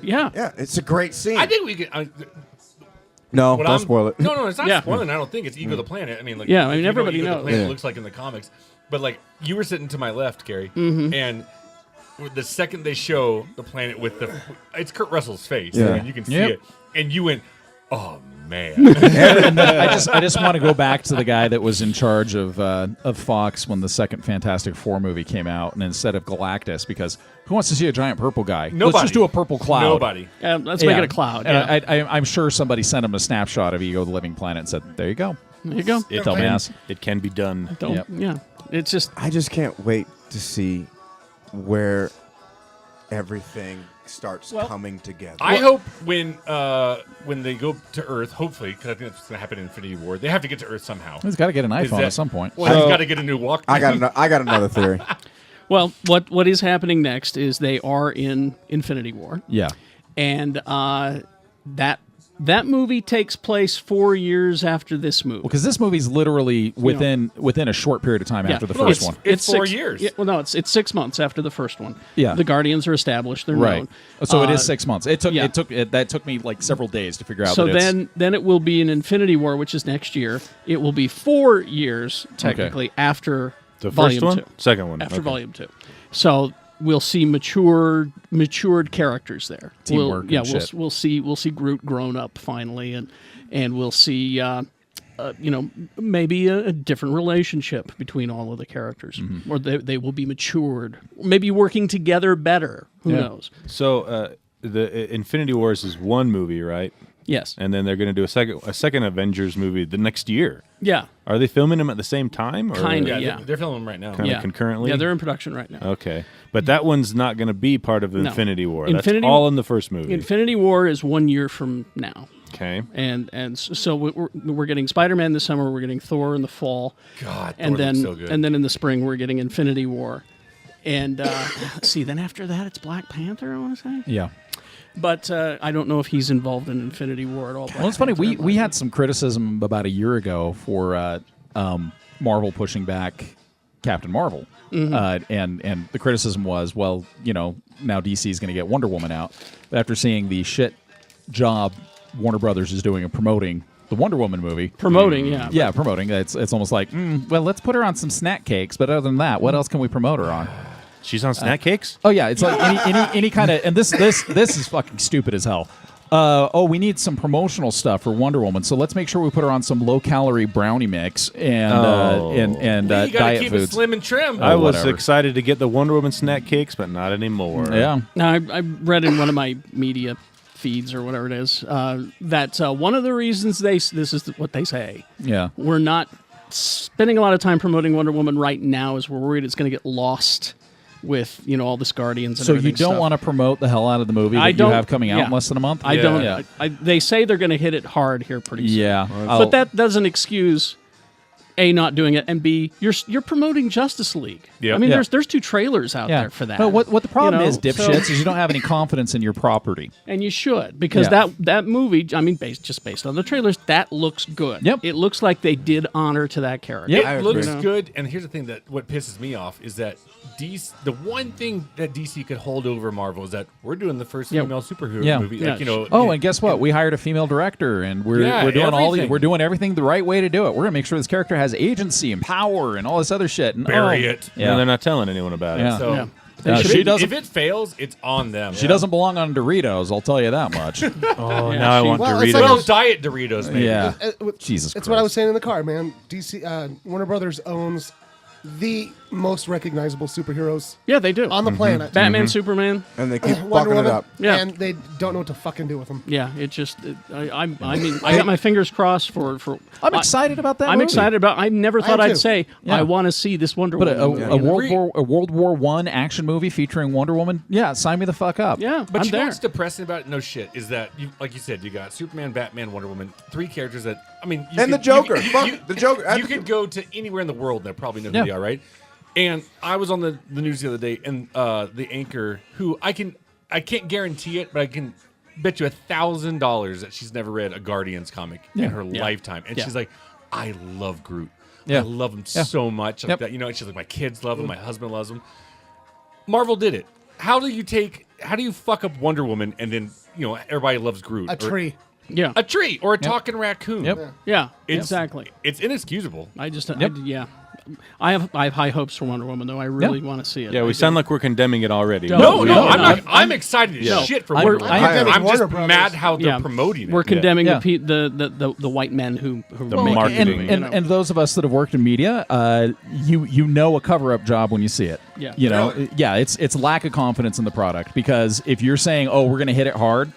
yeah, it's a great scene. I think we could. no, What don't I'm- spoil it. No, it's not Yeah. spoiling. I don't think it's Ego the Planet. I mean, like, Yeah, I mean, if you know everybody what Ego knows. the Planet Yeah. looks like in the comics, but like you were sitting to my left, Kerry, Mm-hmm. and the second they show the planet with it's Kurt Russell's face, Yeah. and you can see Yep. it, and you went, oh man. I just want to go back to the guy that was in charge of Fox when the second Fantastic Four movie came out, and instead of Galactus, because who wants to see a giant purple guy? Nobody. Let's just do a purple cloud. Nobody. Let's make it a cloud. And Yeah. I'm sure somebody sent him a snapshot of Ego the Living Planet and said, "There you go." There you go. It Dumbass. can be done. Don't- Yep. Yeah. It's just, I just can't wait to see where everything starts coming together. I hope when they go to Earth, hopefully, because I think that's going to happen in Infinity War, they have to get to Earth somehow. He's got to get an Is iPhone that- at some point. Well, he's got to get a new walk. I got another theory. well, what is happening next is they are in Infinity War. Yeah. And that movie takes place 4 years after this movie. Because this movie's literally within a short period of time after the No, first it's- one. It's 4 6 years. Yeah, well, no, it's 6 months after the first one. Yeah. The Guardians are established. They're Right. known. So it is 6 months. That yeah. took me like several days to figure out. So that it's- then it will be in Infinity War, which is next year. It will be 4 years technically after The first Volume one? 2. Second one. After Okay. Volume 2. So we'll see matured characters there. Teamwork We'll, and yeah, shit. we'll see Groot grown up finally, and we'll see maybe a different relationship between all of the characters, or they will be matured, maybe working together better. Who knows? So the Infinity Wars is one movie, right? Yes. And then they're going to do a second Avengers movie the next year. Yeah. Are they filming them at the same time? Or Kinda. Yeah, Yeah. they're filming them right now. Kind of concurrently? Yeah, they're in production right now. Okay. But that one's not going to be part of the No. Infinity War. Infinity- That's all in the first movie. Infinity War is 1 year from now. Okay. And so we're getting Spider-Man this summer. We're getting Thor in the fall. God, and Thor then looks so good. and then in the spring we're getting Infinity War. And let's see, then after that it's Black Panther, I want to say. Yeah. But I don't know if he's involved in Infinity War at all. Well, it's funny. We had some criticism about a year ago for Marvel pushing back Captain Marvel, and the criticism was, well, now DC is going to get Wonder Woman out. But after seeing the shit job Warner Brothers is doing in promoting the Wonder Woman movie, promoting, promoting. It's almost like, well, let's put her on some snack cakes. But other than that, what else can we promote her on? She's on snack cakes? Oh yeah, it's like any kind of, and this is fucking stupid as hell. We need some promotional stuff for Wonder Woman, so let's make sure we put her on some low-calorie brownie mix and You gotta diet keep foods. it slim and trim. I was whatever. excited to get the Wonder Woman snack cakes, but not anymore. Yeah, Now I read in one of my media feeds or whatever it is that one of the reasons this is what they say. yeah. We're not spending a lot of time promoting Wonder Woman right now is we're worried it's going to get lost with all this Guardians and So you everything don't stuff. want to promote the hell out of the movie that I you don't- have coming out yeah. in less than a month? I don't. Yeah. They say they're going to hit it hard here pretty soon. Yeah. But that doesn't excuse A, not doing it, and B, you're promoting Justice League. Yep. I mean, Yeah. there's 2 trailers out there for that. No, what the problem is, so- dipshits, is you don't have any confidence in your property. and you should, because Yeah. that movie, I mean, based on the trailers, that looks good. Yep. It looks like they did honor to that character. Yep. I It agree. looks good, and here's the thing that what pisses me off is that DC, the one thing that DC could hold over Marvel is that we're doing the first Yeah. female superhero Yeah. movie. Yeah. Oh, and guess what? We hired a female director, and we're Yeah, doing everything. we're doing everything the right way to do it. We're gonna make sure this character has agency and power and all this other shit. And, Bury it. And they're not telling anyone about Yeah. it. So Yeah. She doesn't. if it fails, it's on them. She doesn't belong on Doritos. I'll tell you that much. Oh, Yeah, now I she- want Well, Doritos. it's like Well, diet Doritos, maybe. yeah. It- Jesus It's what I Christ. was saying in the car, man. DC, Warner Brothers owns the most recognizable superheroes Yeah, they do. on the planet. Batman, Superman. And they keep Wonder fucking it Woman, up. Yeah. and they don't know what to fucking do with them. Yeah, it just. I mean, I got my fingers crossed for. I'm excited about that. I'm movie. excited about. I never thought am I'd too. say Yeah. I want to see this Wonder But Woman. a movie. World War I action movie featuring Wonder Woman. Yeah, sign me the fuck up. Yeah, But I'm you know there. what's depressing about it? No shit. Is that, like you said, you got Superman, Batman, Wonder Woman, 3 characters that, I mean. You And the could- Joker. you- Fuck you- the Joker. You could go to anywhere in the world and they probably know who Yeah. they are, right? And I was on the news the other day, and the anchor, who I can't guarantee it, but I can bet you $1,000 that she's never read a Guardians comic in her lifetime. And Yeah. she's like, I love Groot. Yeah. I love him Yeah. so much. Like Yep. that, and she's like, my kids love him, my husband loves him. Marvel did it. How do you fuck up Wonder Woman and then, everybody loves Groot? A Or- tree. Yeah, a tree or a talking raccoon. Yep. yeah, It's- exactly. It's inexcusable. I just, Yep. I have high hopes for Wonder Woman, though. I really want to see it. Yeah, I we do. sound like we're condemning it already. No, No, no, I'm no, not. I'm excited as shit for I'm- Wonder Woman. I'm condemning I'm just Warner Brothers. mad how they're promoting it. We're condemning Yeah. the white men who The make it, marketing. you And, know. and those of us that have worked in media, you know a cover up job when you see it. Yeah. Yeah, it's lack of confidence in the product, because if you're saying, oh, we're going to hit it hard,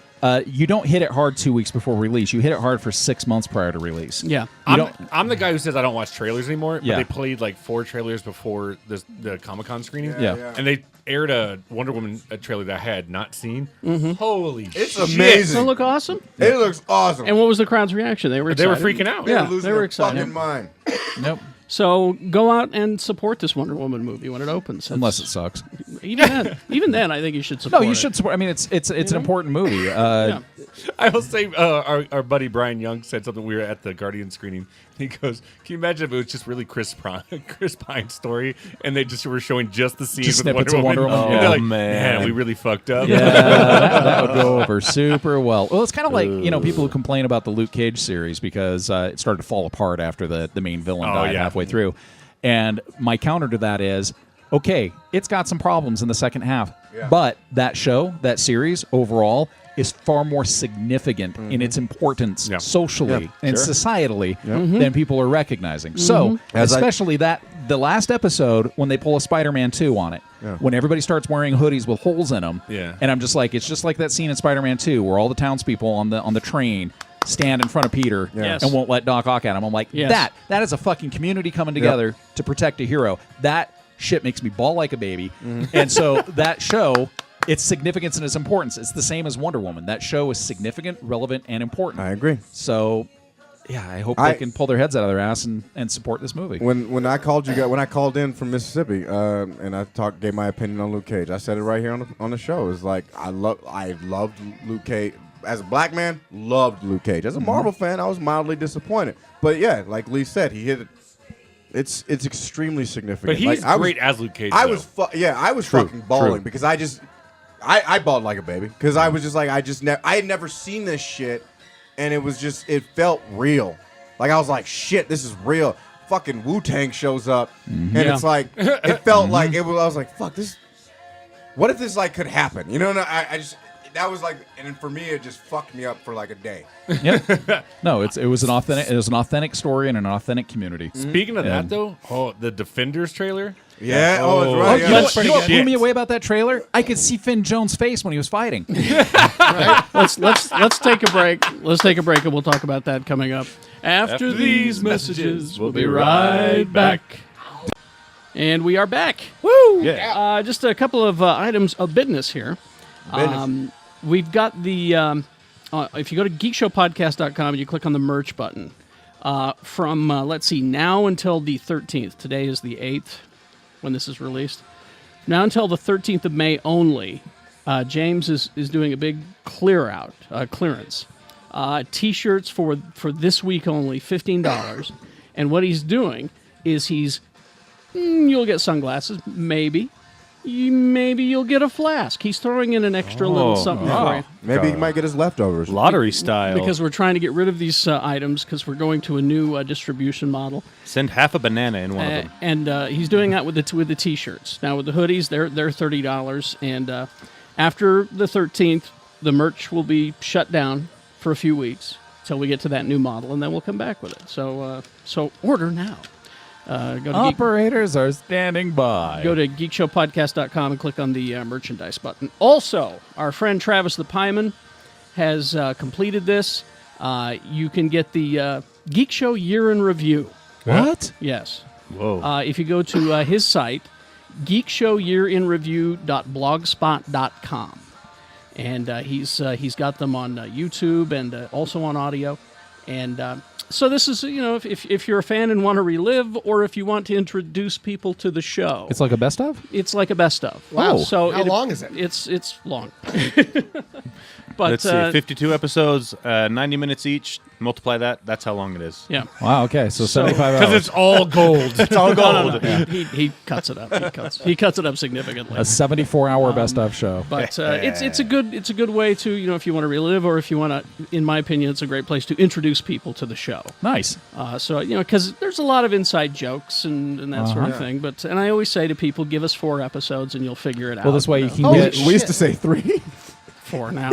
you don't hit it hard 2 weeks before release. You hit it hard for 6 months prior to release. Yeah. I'm the guy who says I don't watch trailers anymore. Yeah. But they played like 4 trailers before the Comic-Con screening. Yeah. And they aired a Wonder Woman trailer that I had not seen. Holy It's shit. amazing. Does it look awesome? It looks awesome. And what was the crowd's reaction? They were They were excited. freaking out. They Yeah, were losing they were their excited. fucking mind. Nope. So go out and support this Wonder Woman movie when it opens. Unless it sucks. Even then, I think you should support. No, you it. should support. I mean, it's an important movie. Yeah. I will say, our buddy Brian Young said something. We were at the Guardian screening. He goes, "Can you imagine if it was just really Chris Pine's story, and they just were showing just the scenes Just with snippets Wonder of Woman? Wonder Woman. And they're Oh, like, man. we really fucked up." Yeah, that would go over super well. Well, it's kind of like, people who complain about the Luke Cage series because it started to fall apart after the main villain Oh, died yeah. halfway through. And my counter to that is, okay, it's got some problems in the second half, but that series overall is far more significant in its importance Yeah. socially Yeah, and sure. societally than people are recognizing. So, As I- especially that the last episode when they pull a Spider-Man 2 on it, when everybody starts wearing hoodies with holes in them, and I'm just like, it's just like that scene in Spider-Man 2 where all the townspeople on the train stand in front of Peter and won't let Doc Ock at him. I'm like, that is a fucking community coming together to protect a hero. That shit makes me bawl like a baby. And so that show, its significance and its importance, it's the same as Wonder Woman. That show is significant, relevant, and important. I agree. So, yeah, I hope they can pull their heads out of their ass and support this movie. When I called in from Mississippi, and I gave my opinion on Luke Cage, I said it right here on the show. It's like I loved Luke Cage. As a black man, loved Luke Cage. As a Marvel fan, I was mildly disappointed. But yeah, like Leigh said, he hit it. It's extremely significant. But he's like, great as Luke Cage. I was fucking bawling because I bawled like a baby because I was just like I had never seen this shit, and it felt real. Like I was like, shit, this is real. Fucking Wu-Tang shows up, and it's like it felt like it was. I was like, fuck this. What if this like could happen? You know, and I just. That was like, and for me, it just fucked me up for like a day. No, it was an authentic story and an authentic community. Speaking of that, though, the Defenders trailer. Yeah, that's right. You know what blew me away about that trailer? I could see Finn Jones' face when he was fighting. Right? Let's take a break. Let's take a break, and we'll talk about that coming up after these messages. We'll be right back. And we are back. Woo! Yeah. Just a couple of items of business here. We've got the, if you go to geekshowpodcast.com and you click on the merch button, from, let's see, now until the 13th, today is the 8th when this is released, now until the 13th of May only, James is doing a big clearance. T-shirts for this week only, $15. And what he's doing is you'll get sunglasses, maybe you'll get a flask. He's throwing in an extra little something for you. Maybe he might get his leftovers. Lottery style. Because we're trying to get rid of these items because we're going to a new distribution model. Send half a banana in one of them. And he's doing that with the T-shirts. Now with the hoodies, they're $30, and after the 13th, the merch will be shut down for a few weeks until we get to that new model, and then we'll come back with it. So order now. Go to Operators are standing by. Go to geekshowpodcast.com and click on the merchandise button. Also, our friend Travis the Pieman has completed this. You can get the Geek Show Year in Review. What? Yes. Whoa. If you go to his site, geekshowyearinreview.blogspot.com. And he's got them on YouTube and also on audio. And so this is, if you're a fan and want to relive, or if you want to introduce people to the show. It's like a best of? It's like a best of. Wow. So How long is it? It's long. But Let's see, 52 episodes, 90 minutes each. Multiply that. That's how long it is. Yeah. Wow, okay. So 75 hours. Because it's all gold. It's all gold. No. He cuts it up. He cuts it up significantly. A 74-hour best of show. But it's a good way to, if you want to relive, or if you want to, in my opinion, it's a great place to introduce people to the show. Nice. Because there's a lot of inside jokes and that sort of thing. And I always say to people, give us 4 episodes and you'll figure it out. Well, this way you can Holy get... shit. We used to say 3. 4 now.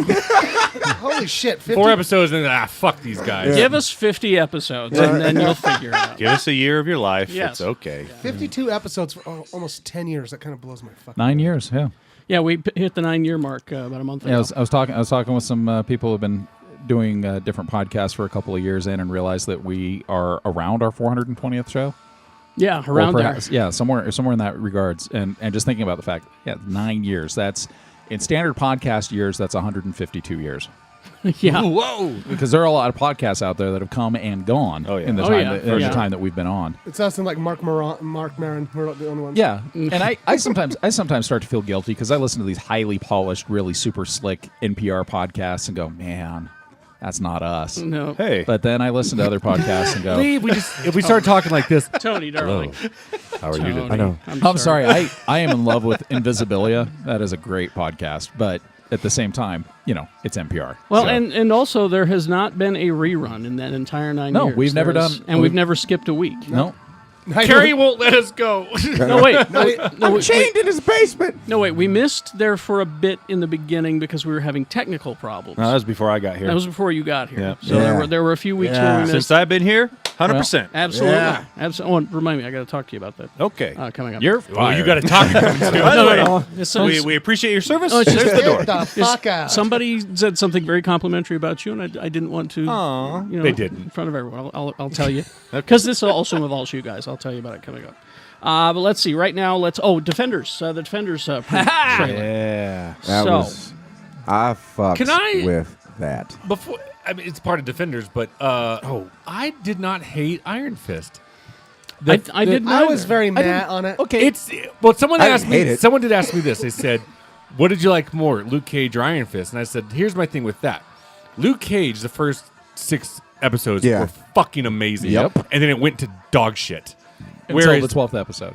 Holy shit. 50? 4 episodes, and then fuck these guys. Give us 50 episodes and then you'll figure it out. Give us a year of your life. Yes. It's okay. 52 episodes for almost 10 years. That kind of blows my fucking 9 years, yeah. Yeah, we hit the 9-year mark about a month ago. Yeah, I was talking with some people who've been doing different podcasts for a couple of years in, and realized that we are around our 420th show. Yeah, Or around there. perhaps, yeah, somewhere in that regards. And just thinking about the fact, 9 years. That's in standard podcast years. That's 152 years. Yeah. Whoa. Because there are a lot of podcasts out there that have come and gone in the time that we've been on. It's us and like Mark Maron. We're not the only ones. Yeah, and I sometimes start to feel guilty because I listen to these highly polished, really super slick NPR podcasts and go, man, that's not us. No. Hey. But then I listen to other podcasts and go, If we start talking like this, Tony, darling. How are you doing? Tony, I know. I'm sorry. I am in love with Invisibilia. That is a great podcast, but at the same time, it's NPR. Well, so. and also there has not been a rerun in that entire 9 years. No, we've never There's- done- and we've never skipped a week. No. Kerry won't let us go. No, wait. I'm chained in his basement. No, wait. We missed there for a bit in the beginning because we were having technical problems. No, that was before I got here. That was before you got here. Yeah. So there were a few weeks where we missed. Since I've been here, 100%. Absolutely. Yeah. Absolutely. Oh, remind me, I got to talk to you about that. Okay. Coming up. You're Well, you fired. got to talk to him. no. It's- We appreciate your service. Oh, it's just- There's the door. Get the fuck out. Somebody said something very complimentary about you, and I didn't want to. Aw. You know, They didn't. in front of everyone. I'll tell you because this also involves you guys. I'll tell you about it coming up. But let's see. Right now, Defenders. The Defenders trailer. Yeah. That So- was. I fucked Can I- with that. Before, I mean, it's part of Defenders, but I did not hate Iron Fist. I did. I was neither. very mad on it. Okay. It's someone I asked hate me. it. Someone did ask me this. They said, "What did you like more, Luke Cage or Iron Fist?" And I said, "Here's my thing with that. Luke Cage, the first 6 episodes Yeah. were fucking amazing. Yep. And then it went to dog shit. Until the 12th episode.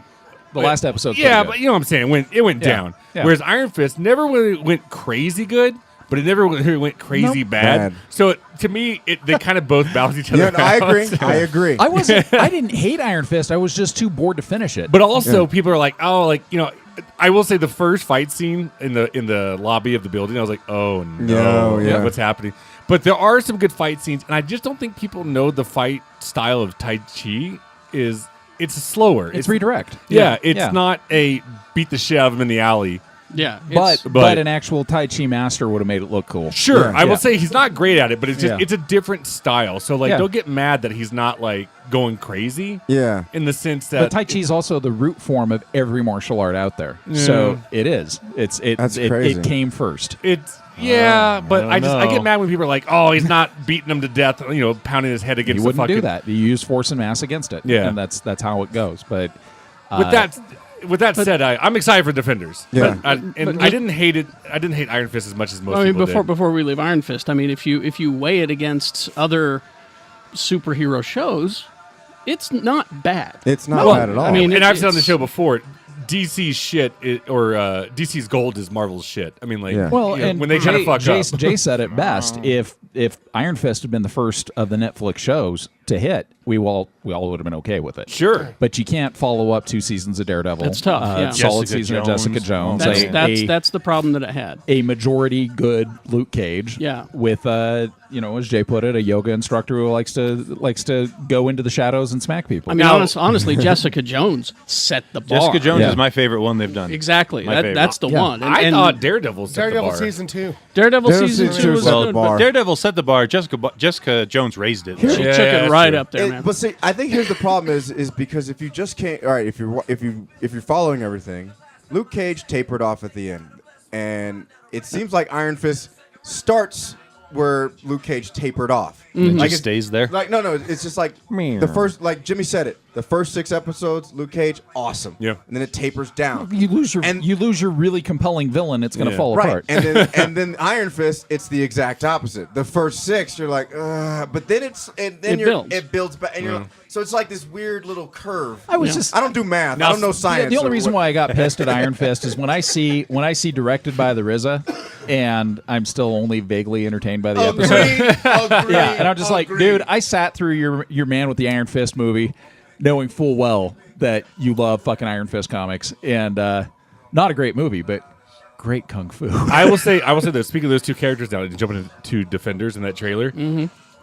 The last episode. Yeah, but you know what I'm saying. It went Yeah. down. Yeah. Whereas Iron Fist never really went crazy good, but it never really went crazy bad. Bad. So to me, they kind of both balance each other Yeah, no, I out. agree. I agree. I didn't hate Iron Fist. I was just too bored to finish it. But also, people are like, oh, like I will say the first fight scene in the lobby of the building, I was like, oh no, Yeah. what's happening? But there are some good fight scenes, and I just don't think people know the fight style of Tai Chi it's slower. it's redirect. Yeah, it's Yeah. not a beat the shit out of him in the alley. Yeah, But an actual Tai Chi master would have made it look cool. Sure, Yeah. I will Yeah. say he's not great at it, but it's just Yeah. it's a different style. So like, Yeah. don't get mad that he's not like going crazy. Yeah. In the sense But that Tai Chi is also the root form of every martial art out there. So it is. That's It crazy. came first. it's but don't I get know. mad when people are like, oh, he's not beating him to death, pounding his head against You the wouldn't fucking. do that. You use force and mass against it. Yeah. And that's how it goes. But With that said, I'm excited for Defenders. Yeah. But I didn't hate it. I didn't hate Iron Fist as much as most I mean, people did. before we leave Iron Fist, I mean, if you weigh it against other superhero shows, it's not bad. It's not Well, bad at all. I mean, and I've said on the it's- show before, DC's shit or DC's gold is Marvel's shit. I mean, like, Yeah. well, and when they kind of fuck Jay, up. Jay said it best. If Iron Fist had been the first of the Netflix shows to hit, we all would have been okay with it. Sure. But you can't follow up 2 seasons of Daredevil. That's tough, yeah. Solid Jessica season Jones. of Jessica Jones. That's the problem that it had. A majority good Luke Cage. Yeah. With as Jay put it, a yoga instructor who likes to go into the shadows and smack people. I mean, Now- honestly, Jessica Jones set the bar. Jessica Jones Yeah. is my favorite one they've done. Exactly. My favorite. That's the Yeah. one. I thought Daredevil set Daredevil the bar. season 2. Daredevil Daredevil season season 2 two was set the good, bar. but Daredevil set the bar. Jessica Jones raised it. she though. took Yeah, it right true. up there, man. But see, I think here's the problem is because if you just can't. All right, if you're following everything, Luke Cage tapered off at the end, and it seems like Iron Fist starts where Luke Cage tapered off. It Like just it's- stays there. Like no, it's just like Meow. the first. Like Jimmy said it, the first 6 episodes, Luke Cage, awesome. Yeah. and then it tapers down. you lose and- your really compelling villain, it's going to Yeah. fall Right, apart. and then Iron Fist, it's the exact opposite. The first 6, you're like, but then it builds back, and you're so it's like this weird little curve. I was just I don't do math. I don't know science. The only or reason what- why I got pissed at Iron Fist is when I see directed by the RZA, and I'm still only vaguely entertained by the episode. Agreed. Yeah, and I'm just like, Agreed. dude, I sat through your Man with the Iron Fist movie, knowing full well that you love fucking Iron Fist comics, and not a great movie, but great kung fu. I will say this. Speaking of those 2 characters now, jumping into Defenders in that trailer,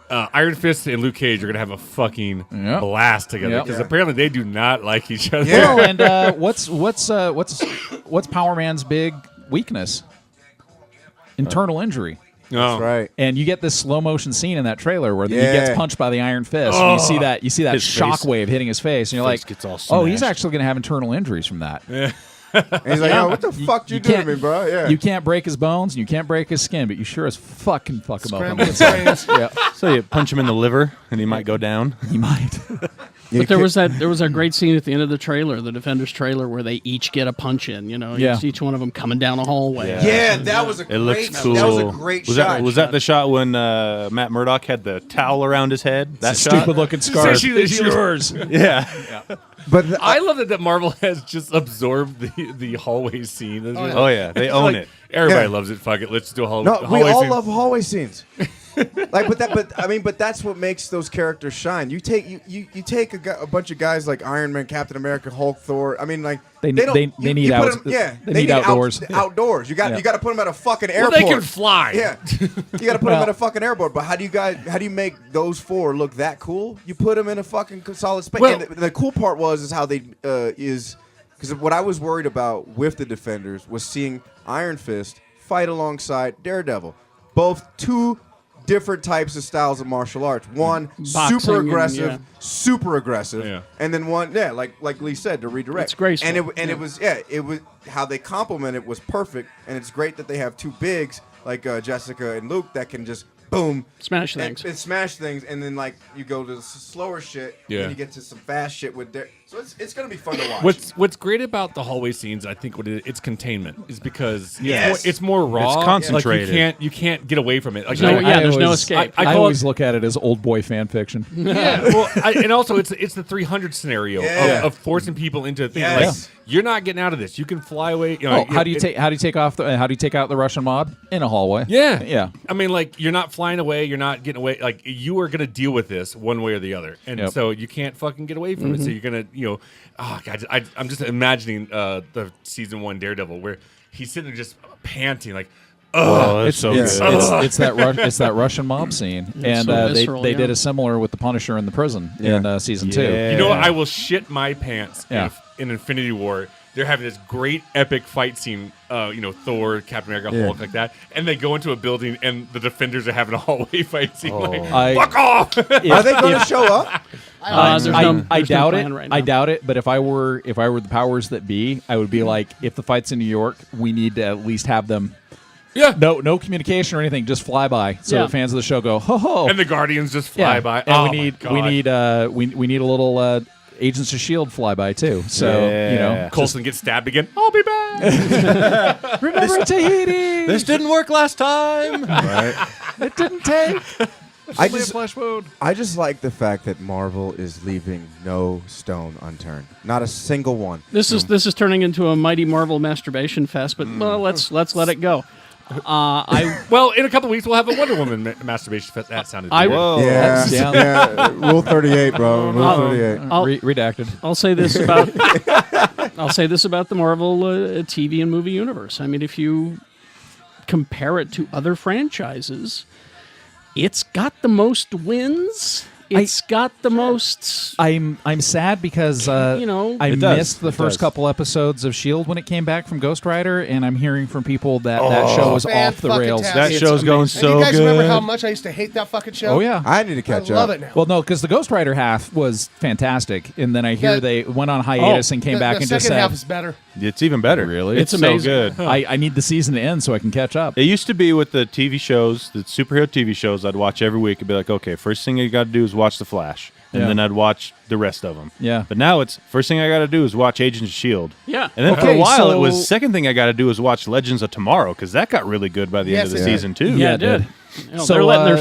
Iron Fist and Luke Cage are gonna have a fucking Yep. blast together Yep. because apparently they do not like each other. Yeah. Well, and what's Power Man's big weakness? Internal injury. No. That's right. And you get this slow motion scene in that trailer where he Yeah. gets punched by the Iron Fist. And you see that His face. shockwave hitting his face, and you're Face like, gets all "Oh, he's smashed. actually going to have internal injuries from that." And he's like, oh, what the fuck you do to can't- me, bro? Yeah. You can't break his bones, and you can't break his skin, but you sure as fuck can fuck him up. on the Scrambled inside. brains. Yeah, So you punch him in the liver, and he might go down. he might. But there was a great scene at the end of the trailer, the Defenders trailer, where they each get a punch in. Yeah. Each one of them coming down a hallway. Yeah, that was a It looks great. cool. That was a great shot. Was that the shot when Matt Murdock had the towel around his head? That shot? Stupid looking scar. she- It's she- yours. Yeah. But I love that Marvel has just absorbed the hallway scene. Oh yeah, they own Like, it. Everybody Yeah. loves it. Fuck it. Let's do a no, we hallway all scene. love hallway scenes. Like, but that's what makes those characters shine. You take you take a bunch of guys like Iron Man, Captain America, Hulk, Thor. I mean, like They don't- need you put out- 'em- yeah, they need outdoors. Outdoors. You got Yeah. to put them at a fucking Well, airport. they can fly. Yeah, you got to put them at a fucking airport. But how do you make those four look that cool? You put them in a fucking solid space. Well- And the cool part is how they because what I was worried about with the Defenders was seeing Iron Fist fight alongside Daredevil, both two different types of styles of martial arts. One Boxing super and, aggressive, yeah. super aggressive, Yeah. and then one, like Leigh said, to redirect. It's graceful. And it was how they complemented was perfect, and it's great that they have two bigs like Jessica and Luke that can just boom Smash things. and smash things, and then like you go to the slower shit, Yeah. and you get to some fast shit with so it's gonna be fun to watch. What's great about the hallway scenes, I think, it's containment is because Yes. it's more raw. It's concentrated. Like you can't get away from it. Like There's no always- escape. I I call always it, look at it as old boy fan fiction. yeah. Well, and also it's the 300 scenario Yeah. of forcing people into a thing. Yes. Like you're not getting out of this. You can fly away. You Oh, know, how do you take out the Russian mob in a hallway? Yeah, Yeah. I mean, like you're not flying away. You're not getting away. Like you are gonna deal with this one way or the other, and Yep. so you can't fucking get away from it. So you're gonna, oh God, I'm just imagining the season 1 Daredevil where he's sitting there just panting, like, Oh, that's so it's- good. It's that Russian mob scene, and so they visceral, did yeah. a similar with the Punisher in the prison Yeah. in season 2. Yeah. you know what? I will shit my pants Yeah. in Infinity War. They're having this great epic fight scene, Thor, Captain America, Yeah. Hulk, like that, and they go into a building and the Defenders are having a hallway fight scene. Like, I- fuck off! Are they going to show up? There's no I there's no doubt plan it. right now. I doubt it. But if I were the powers that be, I would be like, if the fight's in New York, we need to at least have them. Yeah. No communication or anything. Just fly by, so Yeah. the fans of the show go, ho ho. And the Guardians just fly yeah. by. And Oh, we my need God. we need a little Agents of Shield flyby too. So Yeah. Colson gets stabbed again. I'll be back. remember Tahiti. This didn't work last time. It didn't take. I Only a just flash mode. I just like the fact that Marvel is leaving no stone unturned. Not a single one. This is turning into a mighty Marvel masturbation fest, but well, let's let it go. Well, in a couple weeks we'll have a Wonder Woman masturbation fest. That sounded I- weird. Whoa. That's down. yeah. Rule 38, bro. Rule 38. I'll, Redacted. I'll say this about the Marvel TV and movie universe. I mean, if you compare it to other franchises, it's got the most wins. It's got the most. I'm sad because I It does. missed the It first does. couple episodes of S.H.I.E.L.D. when it came back from Ghost Rider, and I'm hearing from people that that show was off the rails. Fan-fucking-tastic. That It's show's going And so you guys good. remember how much I used to hate that fucking show? Oh yeah. I need to catch I up. love it now. Well, no, because the Ghost Rider half was fantastic, and then I hear Yeah. they went on hiatus and came the, back the and just second said, half is better. It's even better. "Really, It's so amazing. good. I need the season to end so I can catch up." It used to be with the TV shows, the superhero TV shows, I'd watch every week. I'd be like, okay, first thing you got to do is watch The Flash. And Yeah. then I'd watch the rest of them. Yeah. But now it's first thing I got to do is watch Agents of S.H.I.E.L.D. Yeah. And then for Okay, a while, it so- was second thing I got to do is watch Legends of Tomorrow because that got really good by the end Yes, of the it did. season, too. Yeah, it it did. did. They're letting their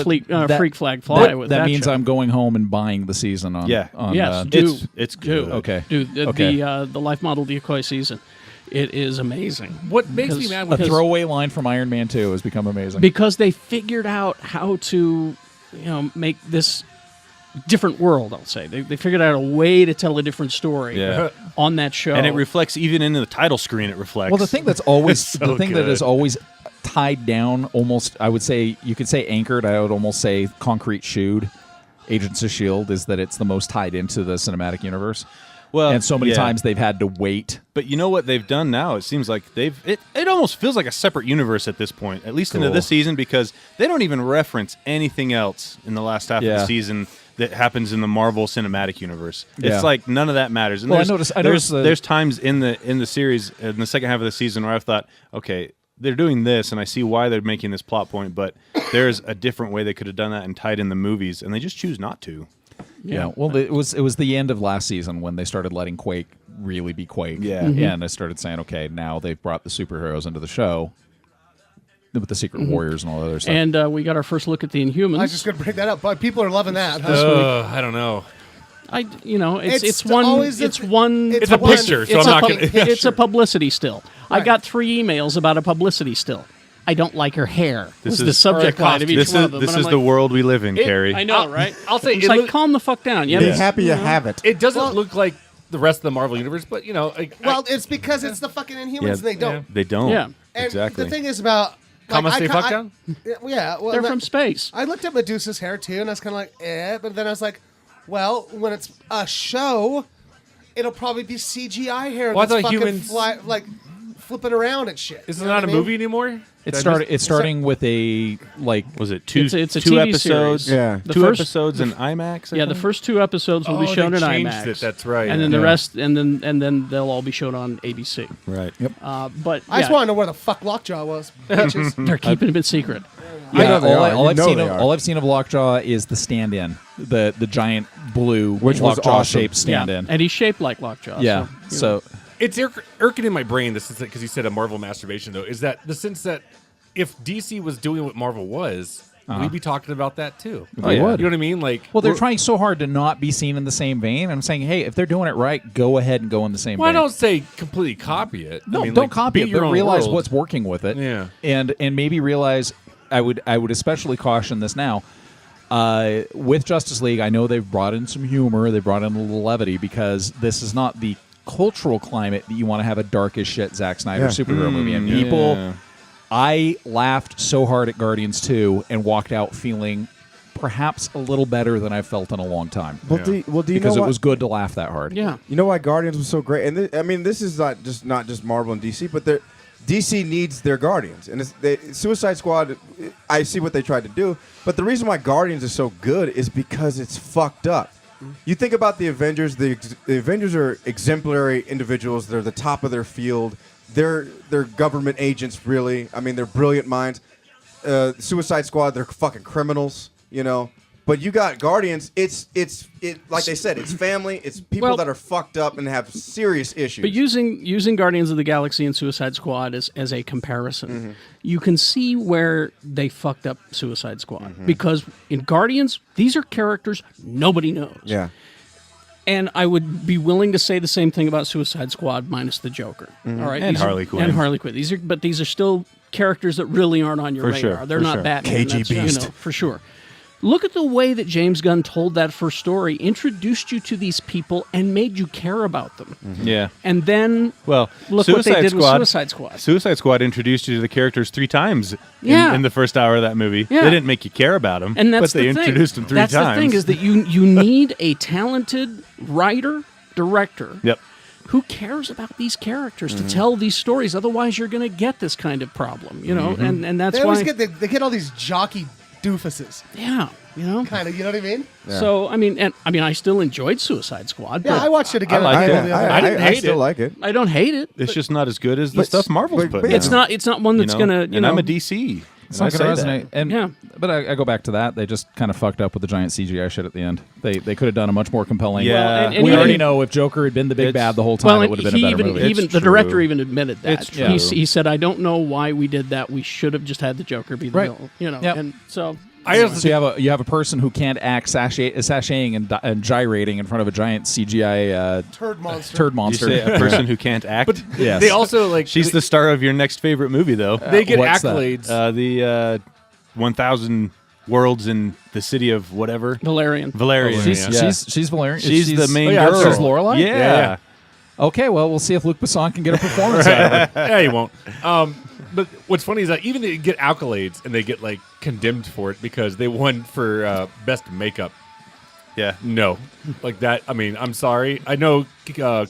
that- freak flag fly that, with that that means show. I'm going home and buying the season on. Yeah. on, Yes, do. It's Do. good. okay. Dude, Okay. the Life Model Decoy season, it is amazing. What makes me Because- mad A with throwaway line from Iron Man 2 has become amazing. because they figured out how to, make this different world. I'll say they figured out a way to tell a different story Yeah. on that show, And it reflects, even in the title screen, it reflects. Well, the thing that's always It's so the thing that good. is always tied down, almost I would say you could say anchored. I would almost say concrete shoed. Agents of S.H.I.E.L.D. is that it's the most tied into the cinematic universe, well, and so many yeah. times they've had to wait. But you know what they've done now? It seems like it almost feels like a separate universe at this point, at least into Cool. this season, because they don't even reference anything else in the last half of Yeah. the season that happens in the Marvel Cinematic Universe. Yeah. It's like none of that matters. And Well, I there's, noticed there's times in the series in the second half of the season where I've thought, okay, they're doing this, and I see why they're making this plot point, but there's a different way they could have done that and tied in the movies, and they just choose not to. Yeah. Well, it was the end of last season when they started letting Quake really be Quake. Yeah. And I started saying, okay, now they've brought the superheroes into the show with the Secret Warriors and all the other stuff. and we got our first look at the Inhumans. I was just going to bring that up, but people are loving that. I don't know. It's always one. It's a picture, so it's I'm a not going to. It's a publicity still. I Right. got 3 emails about a publicity still. I don't like her hair. This is the is- subject line of each This one is of them. this and I'm is like, the world we live in, Kerry. I know, right? I'll say it's it like look- calm the fuck down. Yeah, Be happy you have it. It doesn't look like the rest of the Marvel universe, but Well, it's because it's the fucking Inhumans. Yeah. And they don't. They don't. Yeah. And exactly. the thing is about. Kama I stay ca- fuck I- down? Yeah. Well, they're from space. I looked at Medusa's hair too, and I was kind of like, but then I was like, well, when it's a show, it'll probably be CGI hair Well, I that's thought fucking humans- flipping around and shit. Is You it know not what a I mean? movie anymore? It's starting with a was it two? It's a two TV episodes. series. Yeah. The two first- episodes in IMAX. I Yeah, the think? first 2 episodes will be Oh, shown they in changed IMAX. it, that's right. And then the Yeah. rest, and then they'll all be shown on ABC. Right. But I just want to know where the fuck Lockjaw was. Bitches. they're keeping it secret. Yeah, they are. all I've You know seen they of are. all I've seen of Lockjaw is the stand-in, the giant blue Which was Lockjaw awesome. shaped stand-in. And he's shaped like Lockjaw. Yeah, so, so It's irking in my brain, because you said a Marvel masturbation, though, is that the sense that if DC was doing what Marvel was, we'd be talking about that, too. Oh, yeah. You know what I mean? Like, well, they're trying so hard to not be seen in the same vein. I'm saying, hey, if they're doing it right, go ahead and go in the same well, I vein. don't say completely copy it. No, I mean, don't like, copy be it, your but own realize world. what's working with it. Yeah. and maybe realize I would especially caution this now. With Justice League, I know they've brought in some humor, they brought in a little levity because this is not the cultural climate that you want to have a dark as shit Zack Snyder Yeah. superhero movie. And people, I laughed so hard at Guardians 2 and walked out feeling perhaps a little better than I've felt in a long time. Well, do you Because know it what? was good to laugh that hard. yeah. You know why Guardians was so great? And this is not just Marvel and DC, but DC needs their Guardians. And Suicide Squad, I see what they tried to do, but the reason why Guardians is so good is because it's fucked up. You think about the Avengers. The Avengers are exemplary individuals. They're the top of their field. They're government agents, really. I mean, they're brilliant minds. Suicide Squad, they're fucking criminals, you know. But you got Guardians. It's like they said, it's family. It's people Well- that are fucked up and have serious issues. But using Guardians of the Galaxy and Suicide Squad as a comparison, you can see where they fucked up Suicide Squad. Because in Guardians, these are characters nobody knows. Yeah. And I would be willing to say the same thing about Suicide Squad minus the Joker. All right, And These are- Harley Quinn. And Harley Quinn. These are still characters that really aren't on your For radar. sure, They're for not sure. Batman. KG That's, Beast. for sure. Look at the way that James Gunn told that first story, introduced you to these people, and made you care about them. Yeah. And then Well, look what they did with Suicide Squad. Suicide Squad introduced you to the characters 3 times Yeah. in the first hour of that movie. Yeah. They didn't make you care about them, And that's but they the thing. introduced them 3 that's times. the thing is that you need a talented writer, director Yep. who cares about these characters to tell these stories. Otherwise, you're going to get this kind of problem, you know. And that's They why. always they get all these jockey doofuses, yeah, you know. kind of. You know what I mean? So I mean, I still enjoyed Suicide Squad. Yeah, but I watched it again. I like the it. other day. didn't hate still it. like it. I don't hate it. It's just not as good as the stuff Marvel's but- putting but out. It's not one that's you know? going to. And I'm a DC. It's and not I going to say resonate. that. And Yeah. but I go back to that. They just kind of fucked up with the giant CGI shit at the end. They could have done a much more compelling. Yeah. Well, and we even- already know if Joker had been the big It's- bad the whole time, Well, it would have been a better movie. even It's the director true. even admitted that. It's true. He said, "I don't know why we did that. We should have just had the Joker be the Right. villain." You know, Yep. and so I also So you have a person who can't act sashaying and gyrating in front of a giant CGI Turd monster. turd You monster. say a person who can't act. But Yes. they also like She's the star of your next favorite movie, though. they get what's that? accolades. The 1,000 worlds in the city of whatever. Valerian. Valerian. She's yeah. she's Valerian. She's the main Oh, yeah, girl. She's Lorelai? Yeah. Yeah. Okay, well we'll see if Luc Besson can get a performance out of it. Yeah, you won't. But what's funny is that even they get accolades and they get like condemned for it because they won for best makeup. Yeah. No, like that. I mean, I'm sorry. I know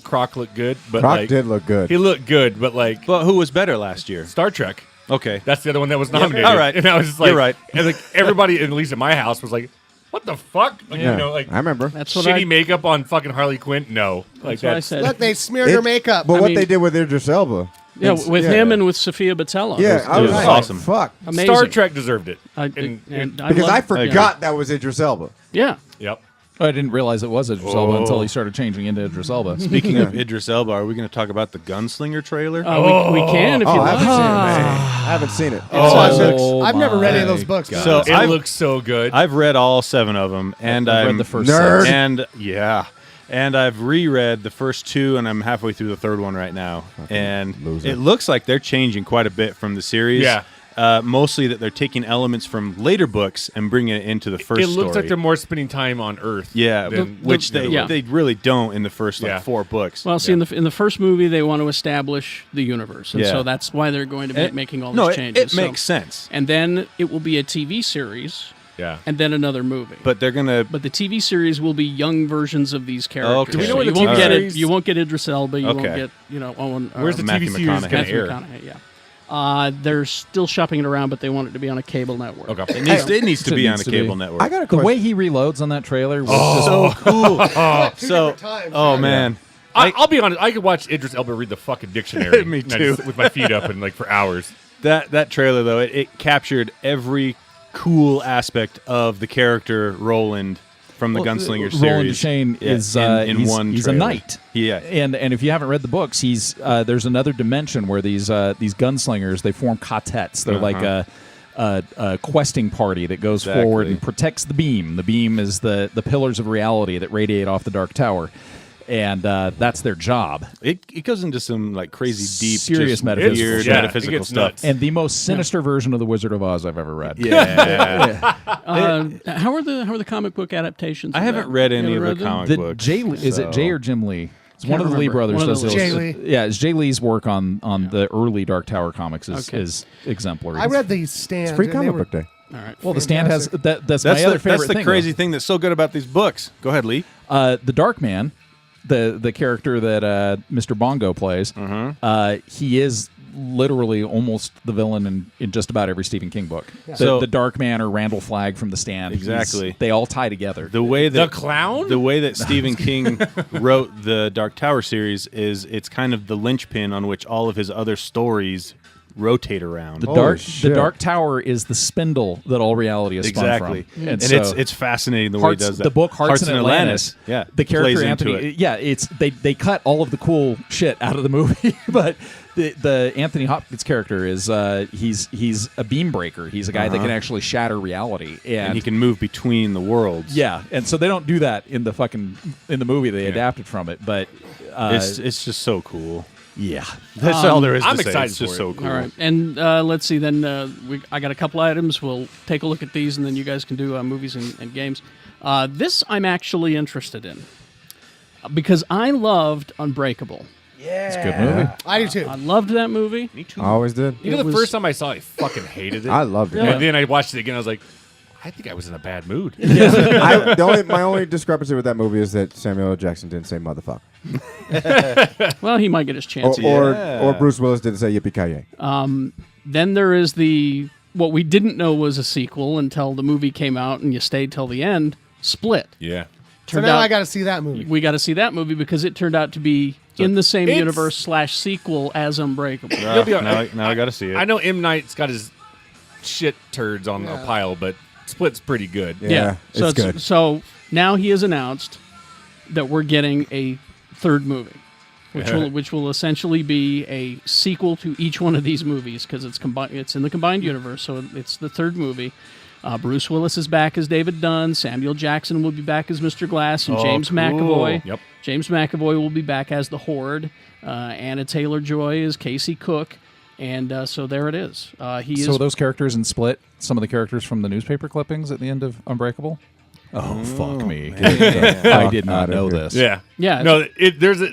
Croc looked good, but Croc like, did look good. He looked good, but like But who was better last year? Star Trek. Okay. That's the other one that was nominated. all right. And I was just like, You're right. And like everybody, at least in my house, was like, "What the fuck?" Like, Yeah. You know, like I remember. That's what shitty I. makeup on fucking Harley Quinn. No, like That's what I said. Look, they smeared her makeup. But I what mean- they did with Idris Elba. Yeah, It's- with him and with Sophia Boutella. Yeah, I was was like, awesome. Fuck. Amazing. Star Trek deserved it. And Because I loved- forgot that was Idris Elba. Yeah. Yep. I didn't realize it was Idris Elba until he started changing into Idris Elba. Speaking of Idris Elba, are we going to talk about the Gunslinger trailer? We can if Oh, you I haven't like. seen it, man. I haven't seen it. Oh, I've never read any of those my books. God. So It I've- looks so good. I've read all 7 of them, and I've read I'm the first Nerd. 6. and yeah, and I've reread the first 2, and I'm halfway through the 3rd one right now. And loser. it looks like they're changing quite a bit from the series. Yeah. mostly that they're taking elements from later books and bringing it into the first It looks story. like they're more spending time on Earth. Yeah, than which the they other they really don't in the first Yeah. 4 books. Well, see, in the first movie, they want to establish the universe, and Yeah. so that's why they're going to be making all these no, changes. it makes sense. And then it will be a TV series, Yeah. and then another movie. But they're gonna. But the TV series will be young versions of these characters. Okay. Do we know So where you the won't TV get series- you won't get Idris Elba. You won't Okay. get Owen. Where's the Matthew TV series going McConaughey. to Matthew air? McConaughey? Yeah. They're still shopping it around, but they want it to be on a cable network. Okay. It needs to It be on needs a to cable be. network. I got a The question. way he reloads on that trailer was so cool. Two so, different times. oh man, I'll be honest. I could watch Idris Elba read the fucking dictionary. Me and I too. with my feet up and like for hours. that trailer though it captured every cool aspect of the character Roland from the Gunslinger series. Roland Deschain Yeah, is in he's, one. he's a trailer. knight. Yeah, And if you haven't read the books, he's there's another dimension where these gunslingers they form quartets. They're like a questing party that goes forward Exactly. and protects the beam. The beam is the pillars of reality that radiate off the Dark Tower, and that's their job. it goes into some like crazy deep, Serious just metaphysical weird stuff. Yeah, it metaphysical gets stuff. nuts. And the most sinister version of the Wizard of Oz I've ever read. Yeah, How are the comic book adaptations? I of haven't that? read You any ever of read the them? comic The books. is it Jay or Jim Lee? It's one of the Lee remember. brothers. One of does those. Jay those. Lee. Yeah, it's Jay Lee's work on the early Dark Tower comics is, Okay. is exemplary. I read the Stand. Free and they comic were- book day. All right. Well, the Stand has that's That's my other the, favorite that's the thing, crazy thing that's so good about these books. Go ahead, Leigh. The Dark Man, the character that Mr. Bongo plays, he is literally almost the villain in just about every Stephen King book. So- The Dark Man or Randall Flagg from The Stand. Exactly. They all tie together. The way that The clown? the way that Stephen King wrote the Dark Tower series is it's kind of the linchpin on which all of his other stories rotate around. The shit. Dark Tower is the spindle that all reality is spun Exactly, from. and so it's fascinating the way he Hearts, does that. the book Hearts in Atlantis. Yeah, the character plays into Anthony. it. Yeah, it's they cut all of the cool shit out of the movie, but the Anthony Hopkins character is he's a beam breaker. He's a guy that can actually shatter reality, and he can move between the worlds. Yeah, and so they don't do that in the movie. They adapted from it, but it's just so cool. yeah. That's all there is to I'm say. excited It's just for so it. cool. All right, and let's see. Then I got a couple items. We'll take a look at these, and then you guys can do movies and games. This I'm actually interested in because I loved Unbreakable. It's a good movie. I do too. I loved that movie. Me too. I always did. You know, It the was- first time I saw it, I fucking hated it. I loved it. And then I watched it again. I was like, I think I was in a bad mood. My only discrepancy with that movie is that Samuel L. Jackson didn't say motherfucker, Well, he might get his chance. or Bruce Willis didn't say yippee ki Then there is what we didn't know was a sequel until the movie came out, and you stayed till the end. Split. Yeah. So Turned now out I got to see that movie. we got to see that movie because it turned out to be in the same it's- universe / sequel as Unbreakable. You'll be all now, right. now I got to see it. I know M. Night's got his shit turds on a pile, but Split's pretty good. Yeah, so it's good. So now he has announced that we're getting a third movie, which will essentially be a sequel to each one of these movies because it's combined. It's in the combined universe, so it's the third movie. Bruce Willis is back as David Dunn. Samuel Jackson will be back as Mr. Glass, and James cool. McAvoy. Yep. James McAvoy will be back as the Horde. Anna Taylor-Joy is Casey Cook, and so there it is. He So is. those characters in Split, some of the characters from the newspaper clippings at the end of Unbreakable. Oh fuck me! I did not Outta know here. this. Yeah. Yeah, No, there's a.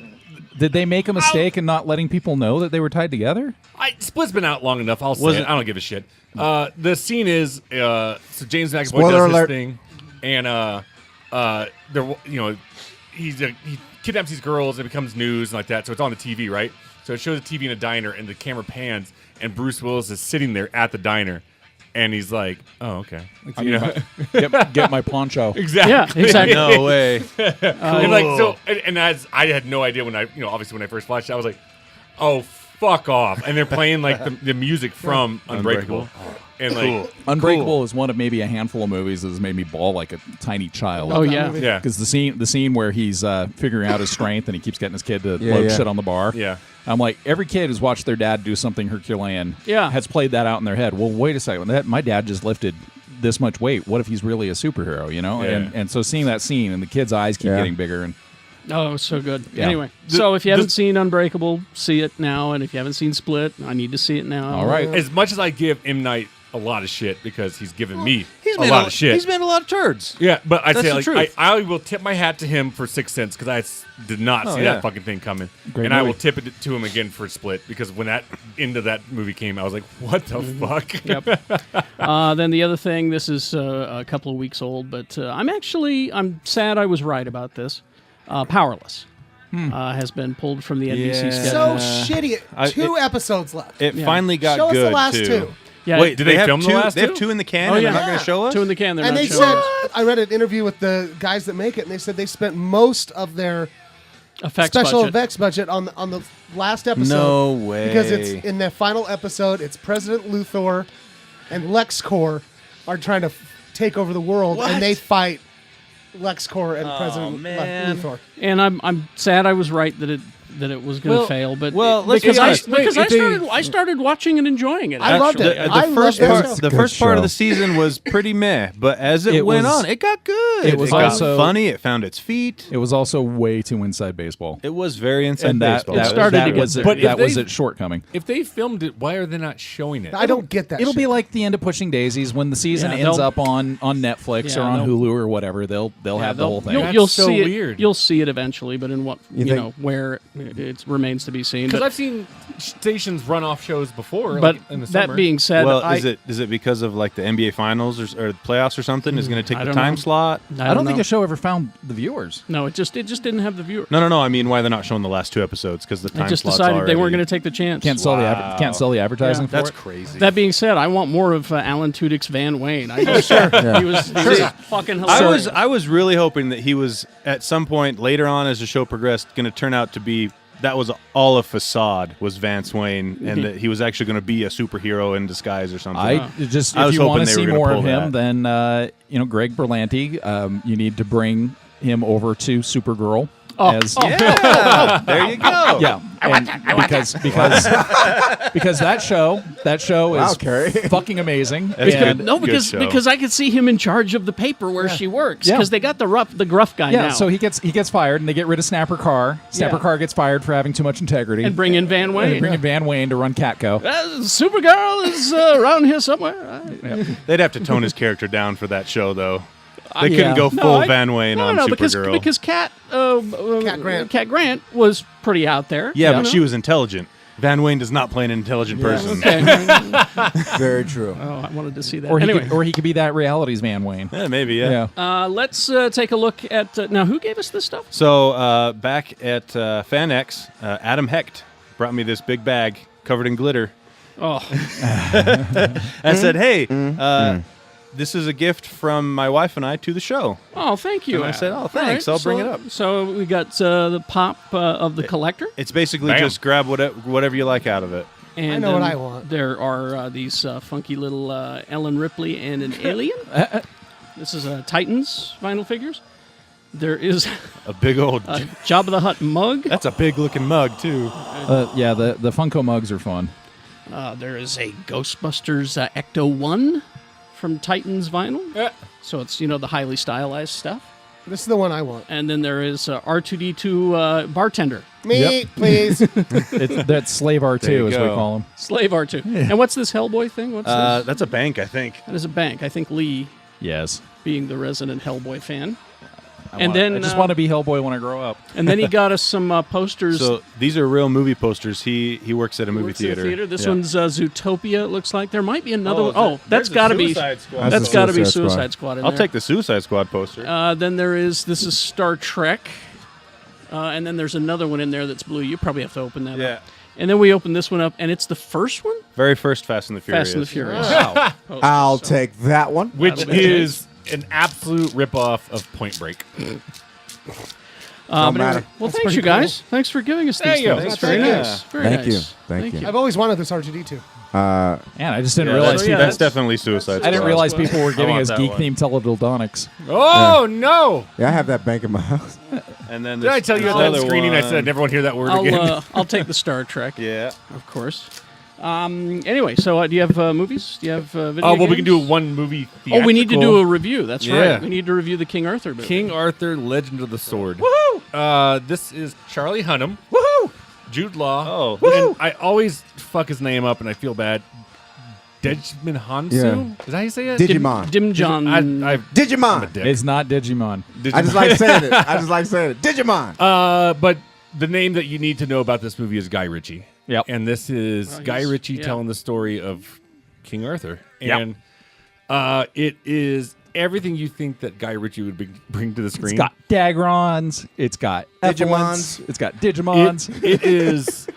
Did they make a mistake in not letting people know that they were tied together? Split's been out long enough. I'll say Was it. it- I don't give a shit. The scene is so James McAvoy Spoiler does alert. his thing, and he kidnaps these girls. It becomes news and like that. So it's on the TV, right? So it shows the TV in a diner, and the camera pans, and Bruce Willis is sitting there at the diner, and he's like, "Oh, okay." You know? Get my poncho. Exactly. Yeah, exactly. no way. And like so, and as I had no idea when obviously when I first watched it, I was like, "Oh, fuck off!" And they're playing like the music from Unbreakable, and like, Unbreakable is one of maybe a handful of movies that has made me bawl like a tiny child. Oh yeah. yeah, Because the scene where he's figuring out his strength and he keeps getting his kid to Yeah, load yeah. shit on the bar. Yeah. I'm like, every kid who's watched their dad do something Herculean has played that out in their head. Well, wait a second. My dad just lifted this much weight. What if he's really a superhero, you know? Yeah. And so seeing that scene and the kid's eyes keep Yeah. getting bigger and Oh, so good. Yeah. Anyway, so if you haven't seen Unbreakable, see it now. And if you haven't seen Split, I need to see it now. All right. As much as I give M. Night a lot of shit because he's given me a lot of shit. He's made a lot of turds. Yeah, but I'd That's say the like truth. I will tip my hat to him for Sixth Sense because I did not see yeah. that fucking thing coming, Great and I movie. will tip it to him again for Split because when that end of that movie came, I was like, what the fuck? Yep. Then the other thing, this is a couple of weeks old, but I'm sad I was right about this. Powerless has been pulled from the NBC Yeah. schedule. So shitty. Two episodes left. It finally got Show us good the last too. two. Yeah, Wait, Did they have film the two? last They have two? two in the can, Oh, and yeah. they're not going to show us. two in the can. They're And not they showing. said, I read an interview with the guys that make it, and they said they spent most of their effects special budget. effects budget on the last episode. No way. Because it's in the final episode, it's President Luthor and LexCorp are trying to take over the world, What? and they fight LexCorp and President man. Luthor. And I'm sad I was right that it was going to Well- fail. But well, let's because be I honest. because Wait, I started watching and enjoying it. I loved actually. it. I The loved first it. part, It's a the good first part of show. the season was pretty meh, but as it It went was- on, it got good. it was got also- funny. It found its feet. It was also way too inside baseball. It was very inside And that, baseball. that, started that to get was there. But if that was they- its shortcoming. If they filmed it, why are they not showing it? I don't get that. It'll shit. be like the end of Pushing Daisies when the season Yeah, ends they'll- up on Netflix Yeah, or on they'll- Hulu or whatever. They'll have the whole thing. That's You'll so see it. weird. You'll see it eventually, but in what You think- where it remains to be seen. Because But, I've seen stations run off shows before. but like in the that summer. being said, well, I, is it because of like the NBA finals or the playoffs or something? Is going to take I the don't time know. slot? I don't think know. the show ever found the viewers. No, it just didn't have the viewer. No. I mean, why they're not showing the last two episodes? Because the They time just slot's decided they already- weren't going to take the chance. Can't sell the advertising Yeah. for That's it. crazy. That being said, I want more of Alan Tudyk's Van Wayne. I just, he was fucking hilarious. I was really hoping that he was at some point later on as the show progressed going to turn out to be that was all a facade was Vance Wayne and that he was actually going to be a superhero in disguise or something. I just I if was you hoping want to they see were gonna more pull of him, that. then Greg Berlanti, you need to bring him over to Supergirl. Oh. As, yeah, there you go. Yeah, and because that show Wow, is Kerry. fucking amazing. That's and good. No, Good because show. because I could see him in charge of the paper where she works. Yeah. Because they got the gruff guy yeah, now. so he gets fired, and they get rid of Snapper Carr. Snapper Yeah. Carr gets fired for having too much integrity, and bring in Van and Wayne. bring in Van Wayne to run Catco. Supergirl is around here somewhere. They'd have to tone his character down for that show, though. They Yeah. couldn't go No, full I- Van Wayne on Supergirl. because Cat Grant was pretty out there. yeah, you but know? she was intelligent. Van Wayne does not play an intelligent person. Okay. Very true. Oh, I wanted to see that. Or he anyway, or he could be that reality's Van Wayne. Yeah, maybe, yeah. let's take a look at now. Who gave us this stuff? So back at FanX, Adam Hecht brought me this big bag covered in glitter. Oh, I said, hey, this is a gift from my wife and I to the show. oh, thank you. And I said, Adam. oh, thanks. All I'll bring it up. So we got the pop of the collector. It's basically Bam. just grab whatever you like out of it. And I know what I want. There are these funky little Ellen Ripley and an alien. This is Titans vinyl figures. There is A big old... a Jabba the Hutt mug. That's a big looking mug, too. Yeah, the Funko mugs are fun. There is a Ghostbusters Ecto 1 from Titans vinyl. Yeah. So it's, the highly stylized stuff. This is the one I want. And then there is R2D2 bartender. Me, please. That's Slave There R2, you as we go. call him. Slave R2. And what's this Hellboy thing? What's this? That's a bank, I think. That is a bank. I think Leigh, Yes. being the resident Hellboy fan. I just want to be Hellboy when I grow up. And then he got us some posters. So these are real movie posters. He works at a movie Works in a theater. This Yeah. one's Zootopia, it looks like. There might be another one. is it- Oh, there's that's a got to be Suicide Squad that's poster. got to be Suicide Squad. Suicide Squad in I'll there. take the Suicide Squad poster. Then this is Star Trek. And then there's another one in there that's blue. You probably have to open that Yeah. up. And then we open this one up, and it's the first one? Very first Fast and the Furious. Fast and the Furious. Wow. Poster, I'll so- take that one. which That'll be is an absolute ripoff of Point Break. But matter. anyway, well, That's thanks, pretty you guys. Thanks for giving us There these you go. things. That's Very very nice. Very Thank you. nice. Thank you. I've always wanted this R2D2. Uh, Man, I just didn't Yeah, realize that's, yeah, that's that's- definitely Suicide Squad. I didn't realize people were giving want us that geek-themed teledildonics. Oh, no. yeah, I have that bank in my house. And then Did I tell you at that screening I said I'd never want to hear that word again? I'll take the Star Trek, Yeah. of course. Anyway, so do you have movies? Do you have video Oh, well, we can do games? one movie Oh, we need to do theatrical. a review. That's Yeah. right. We need to review the King Arthur movie. King Arthur, Legend of the Sword. Woohoo! This is Charlie Hunnam. Woohoo! Jude Law. Oh. And I always fuck his name up, and I feel bad. Dejman Hansu? Yeah. Is that how you say it? Digimon. Dim John. I'm a Digimon. dick. It's not Digimon. I just like saying it. Digimon. But the name that you need to know about this movie is Guy Ritchie. Yep. And this is Well, Guy he's- Ritchie yeah. telling the story of King Arthur. Yep. And it is everything you think that Guy Ritchie would bring to the screen. It's got Dagrons. It's got Digimons. Effluents, It's got Digimons. It is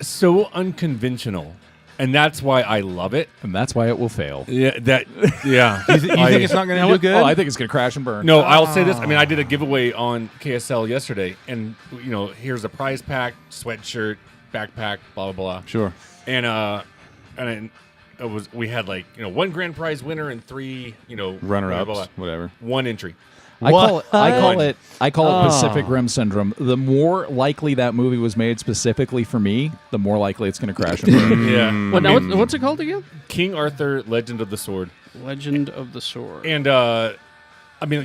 so unconventional. And that's why I love it. And that's why it will fail. Yeah, You think it's not going to do good? Oh, I think it's going to crash and burn. No, I'll say this. I mean, I did a giveaway on KSL yesterday, and here's a prize pack, sweatshirt, backpack, blah blah blah. Sure. And we had one grand prize winner and three Runner-ups, blah, blah, blah. whatever. One entry. I call it Oh. Pacific Rim syndrome. The more likely that movie was made specifically for me, the more likely it's going to crash and burn. Yeah. What, now, what's it called again? King Arthur, Legend of the Sword. Legend of the Sword. And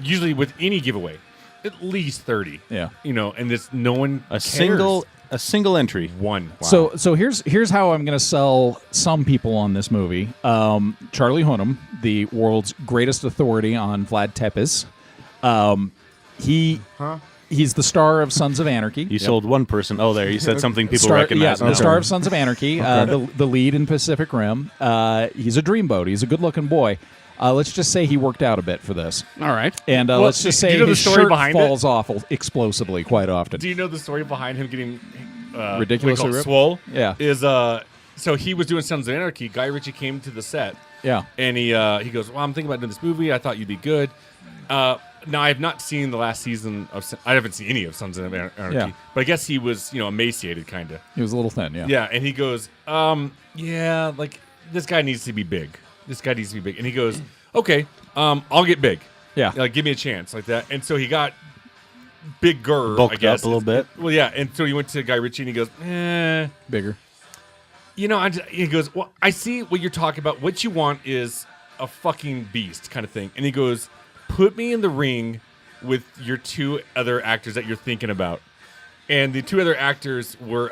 usually with any giveaway, at least 30. Yeah. And this no one A cares. single entry. One. So here's how I'm going to sell some people on this movie. Charlie Hunnam, the world's greatest authority on Vlad Tepes. He's the star of Sons of Anarchy. You sold one person. Oh, there. You said something people recognize. The now. star of Sons of Anarchy, the lead in Pacific Rim. He's a dreamboat. He's a good-looking boy. Let's just say he worked out a bit for this. All right. And Well, let's just do you say know the his story shirt behind it? falls off explosively quite often. Do you know the story behind him getting Ridiculously ripped? swole? Yeah. Is so he was doing Sons of Anarchy. Guy Ritchie came to the set. Yeah. And he goes, well, I'm thinking about doing this movie. I thought you'd be good. Now I have not seen the last season of. I haven't seen any of Sons of Anarchy. Yeah. But I guess he was emaciated kind of. He was a little thin, yeah. Yeah. And he goes, yeah, like this guy needs to be big. This guy needs to be big. And he goes, okay, I'll get big. Yeah. Like give me a chance like that. And so he got bigger. Bulked I guess up a little bit. Well, yeah. And so he went to Guy Ritchie and he goes, Bigger. he goes, well, I see what you're talking about. What you want is a fucking beast kind of thing. And he goes, put me in the ring with your two other actors that you're thinking about. And the two other actors were,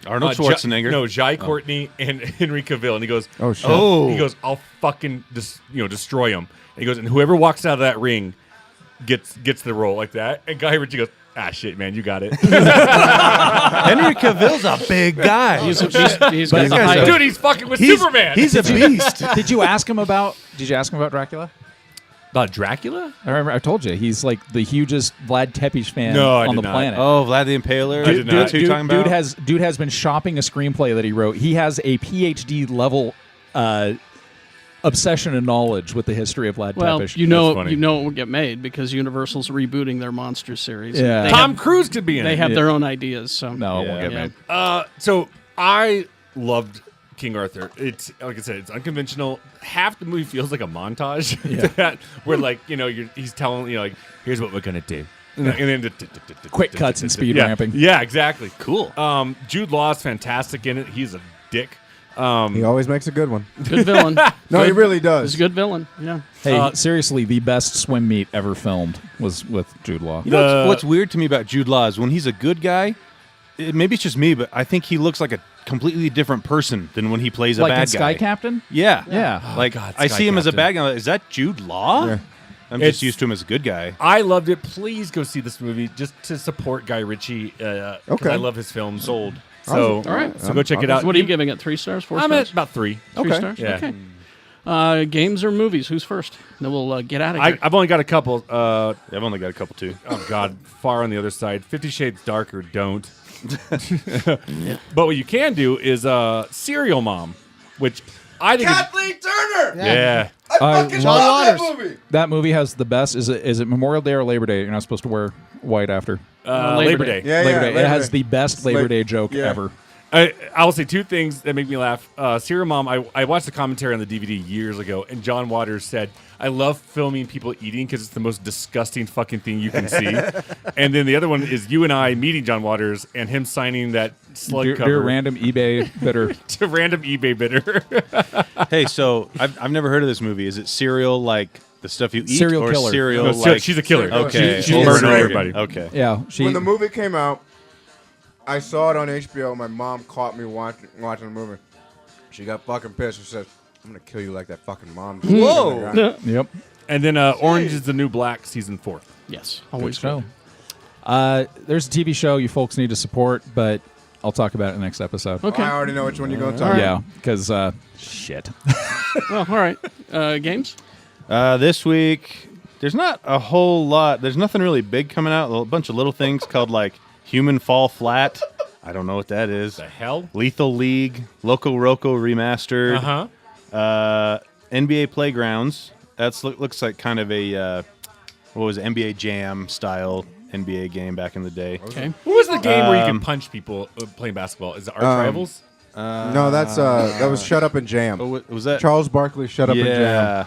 Arnold Schwarzenegger. Jai Courtney and Henry Cavill. And he goes, Oh, shit. He goes, I'll fucking destroy him. And he goes, and whoever walks out of that ring gets the role like that. And Guy Ritchie goes, shit, man, you got it. Henry Cavill's a big guy. He's got the height. Dude, he's fucking with Superman. He's a beast. Did you ask him about Dracula? About Dracula? I remember I told you he's like the hugest Vlad Tepes fan No, I on did the not. planet. Oh, Vlad the Impaler. I did not. That's who you're talking about? Dude has been shopping a screenplay that he wrote. He has a PhD level obsession and knowledge with the history of Vlad Well, Tepes. That's funny. it will get made because Universal's rebooting their monster series. Yeah. They Tom have, Cruise could be in they it. have their own ideas. So No, it won't get Yeah. made. So I loved King Arthur. It's like I said, it's unconventional. Half the movie feels like a montage. Where he's telling like, here's what we're gonna do, and then Quick cuts and speed yeah. ramping. Yeah, exactly. Cool. Jude Law's fantastic in it. He's a dick. He always makes a good one. good villain. No, he really He's does. a good villain. Yeah. Hey, seriously, the best swim meet ever filmed was with Jude Law. You know what's weird to me about Jude Law is when he's a good guy, maybe it's just me, but I think he looks like a completely different person than when he plays a Like in bad Sky guy. Captain? Yeah. Yeah. Like, God, I Sky see him as a Captain. bad guy. Is that Jude Law? Yeah. I'm It's- just used to him as a good guy. I loved it. Please go see this movie just to support Guy Ritchie. 'Cause Okay. I love his films. Sold. So, All right. So go check it out. What are you giving it? 3 stars? 4 I'm stars? at about 3. 3 Okay. stars? Yeah. Okay. Games or movies? Who's first? Then we'll get out of here. I've only got a couple. I've only got a couple too. Oh God, far on the other side. 50 Shades Darker. Don't. But what you can do is Serial Mom, which I think. Kathleen Turner. Yeah. John Waters. That movie has the best. Is it Memorial Day or Labor Day? You're not supposed to wear white after Labor Day. Yeah, Labor Day. Labor It has Day. the best Labor Day joke yeah. ever. I will say 2 things that make me laugh. Serial Mom, I watched the commentary on the DVD years ago, and John Waters said, I love filming people eating because it's the most disgusting fucking thing you can see. And then the other one is you and I meeting John Waters and him signing that slug cover Dear random eBay bidder. to random eBay bidder. Hey, so I've never heard of this movie. Is it cereal like The stuff you eat Serial or killer. cereal? No, like, she's a killer. Okay. She's over and murdering over. everybody. Okay. Yeah, she. When the movie came out, I saw it on HBO. My mom caught me watching the movie. She got fucking pissed. She said, "I'm gonna kill you like that fucking mom." Whoa. Yep. And then Orange is the New Black season 4. Yes, Good always show. good. There's a TV show you folks need to support, but I'll talk about it next episode. Okay. I already know which one you're gonna talk. Yeah, because shit. Well, all right. Games. This week, there's not a whole lot. There's nothing really big coming out. A bunch of little things called like Human Fall Flat. I don't know what that is. The hell? Lethal League, Loco Roco Remastered, NBA Playgrounds. That's looks like kind of a what was it, NBA Jam style NBA game back in the day. Okay. What was the game where you can punch people playing basketball? Is it Arch Rivals? No, that's that was Shut Up and Jam. Oh, was that Charles Barkley, Shut Up and Jam. Yeah.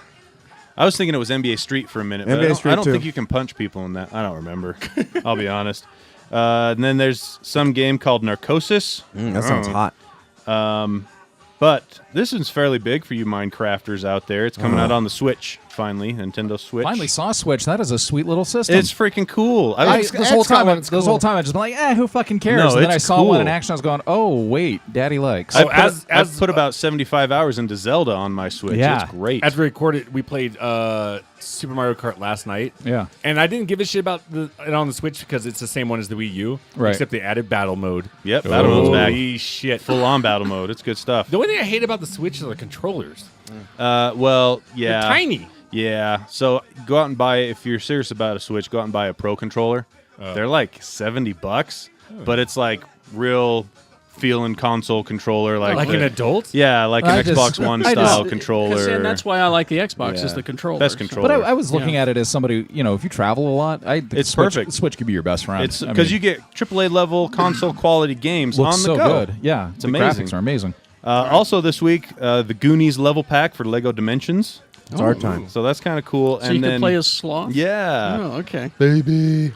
I was thinking it was NBA Street for a minute. But NBA Street I don't too. think you can punch people in that. I don't remember. I'll be honest. And then there's some game called Narcosis. That sounds hot. But this is fairly big for you Minecrafters out there. It's coming out on the Switch, finally. Nintendo Switch. Finally saw Switch. That is a sweet little system. It's freaking cool. This whole time, I just been like, who fucking cares? No, and then I it's saw one in cool. action. I was going, oh wait, Daddy likes. I've put about 75 hours into Zelda on my Switch. Yeah. It's great. As we recorded, we played Super Mario Kart last night. Yeah. And I didn't give a shit about it on the Switch because it's the same one as the Wii U. Right. Except they added battle mode. Yep, battle mode's back. Holy shit. Full on battle mode. It's good stuff. The only thing I hate about the Switch are the controllers. Well, yeah. They're tiny. Yeah. So go out and buy, if you're serious about a Switch, go out and buy a Pro controller. They're like $70, but it's like real feeling console controller. Like an adult? Yeah, like an Xbox One style controller. And that's why I like the Xbox Yeah. is the controller. Best so- controller. But I was looking at it as somebody, if you travel a lot, It's Switch, perfect. Switch could be your best friend. It's because you get AAA level console quality games looks on the so go. good. Yeah, It's the amazing. graphics are amazing. Also this week, the Goonies level pack for Lego Dimensions. It's our time. So that's kind of cool. So and you then, can play as Sloth? Yeah. Oh, okay. Baby.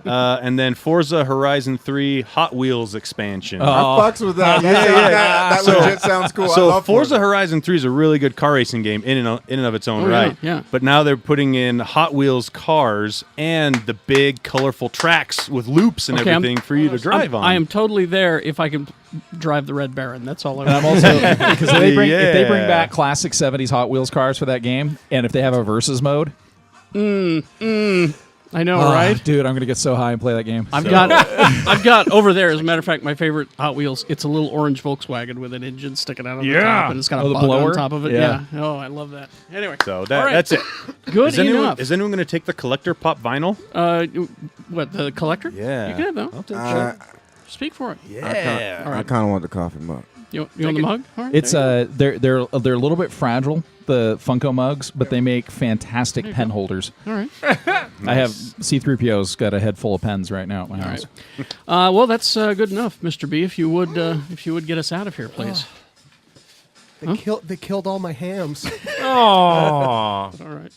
And then Forza Horizon 3 Hot Wheels expansion. I fucks with that. That legit sounds cool. I So love Forza Horizon 3 is a really good car racing game in and of its own Oh, yeah, right. yeah. But now they're putting in Hot Wheels cars and the big colorful tracks with loops and Okay, everything for you to drive on. I am totally there if I can drive the Red Baron. That's all I And I'm want. also because if they bring Yeah. back classic '70s Hot Wheels cars for that game, and if they have a versus mode, I know, right? dude, I'm gonna get so high and play that game. I've got over there. As a matter of fact, my favorite Hot Wheels. It's a little orange Volkswagen with an engine sticking out of the top, and it's got a the bug blower? on top of it. Yeah. Yeah. Oh, I love that. Anyway, so all right. that's it. Good enough. Is anyone going to take the collector pop vinyl? What, the collector? Yeah. You can have that. I'll take Uh, Speak for it. Yeah. All I right. kind of want the coffee mug. You want the mug? All right, It's there you they're a little bit fragile, the Funko mugs, but they make fantastic pen holders. go. All right. I have C-3PO's got a head full of pens right now at my house. Well, that's good enough, Mr. B. If you would get us out of here, please. They killed all my hams. Aww. All right.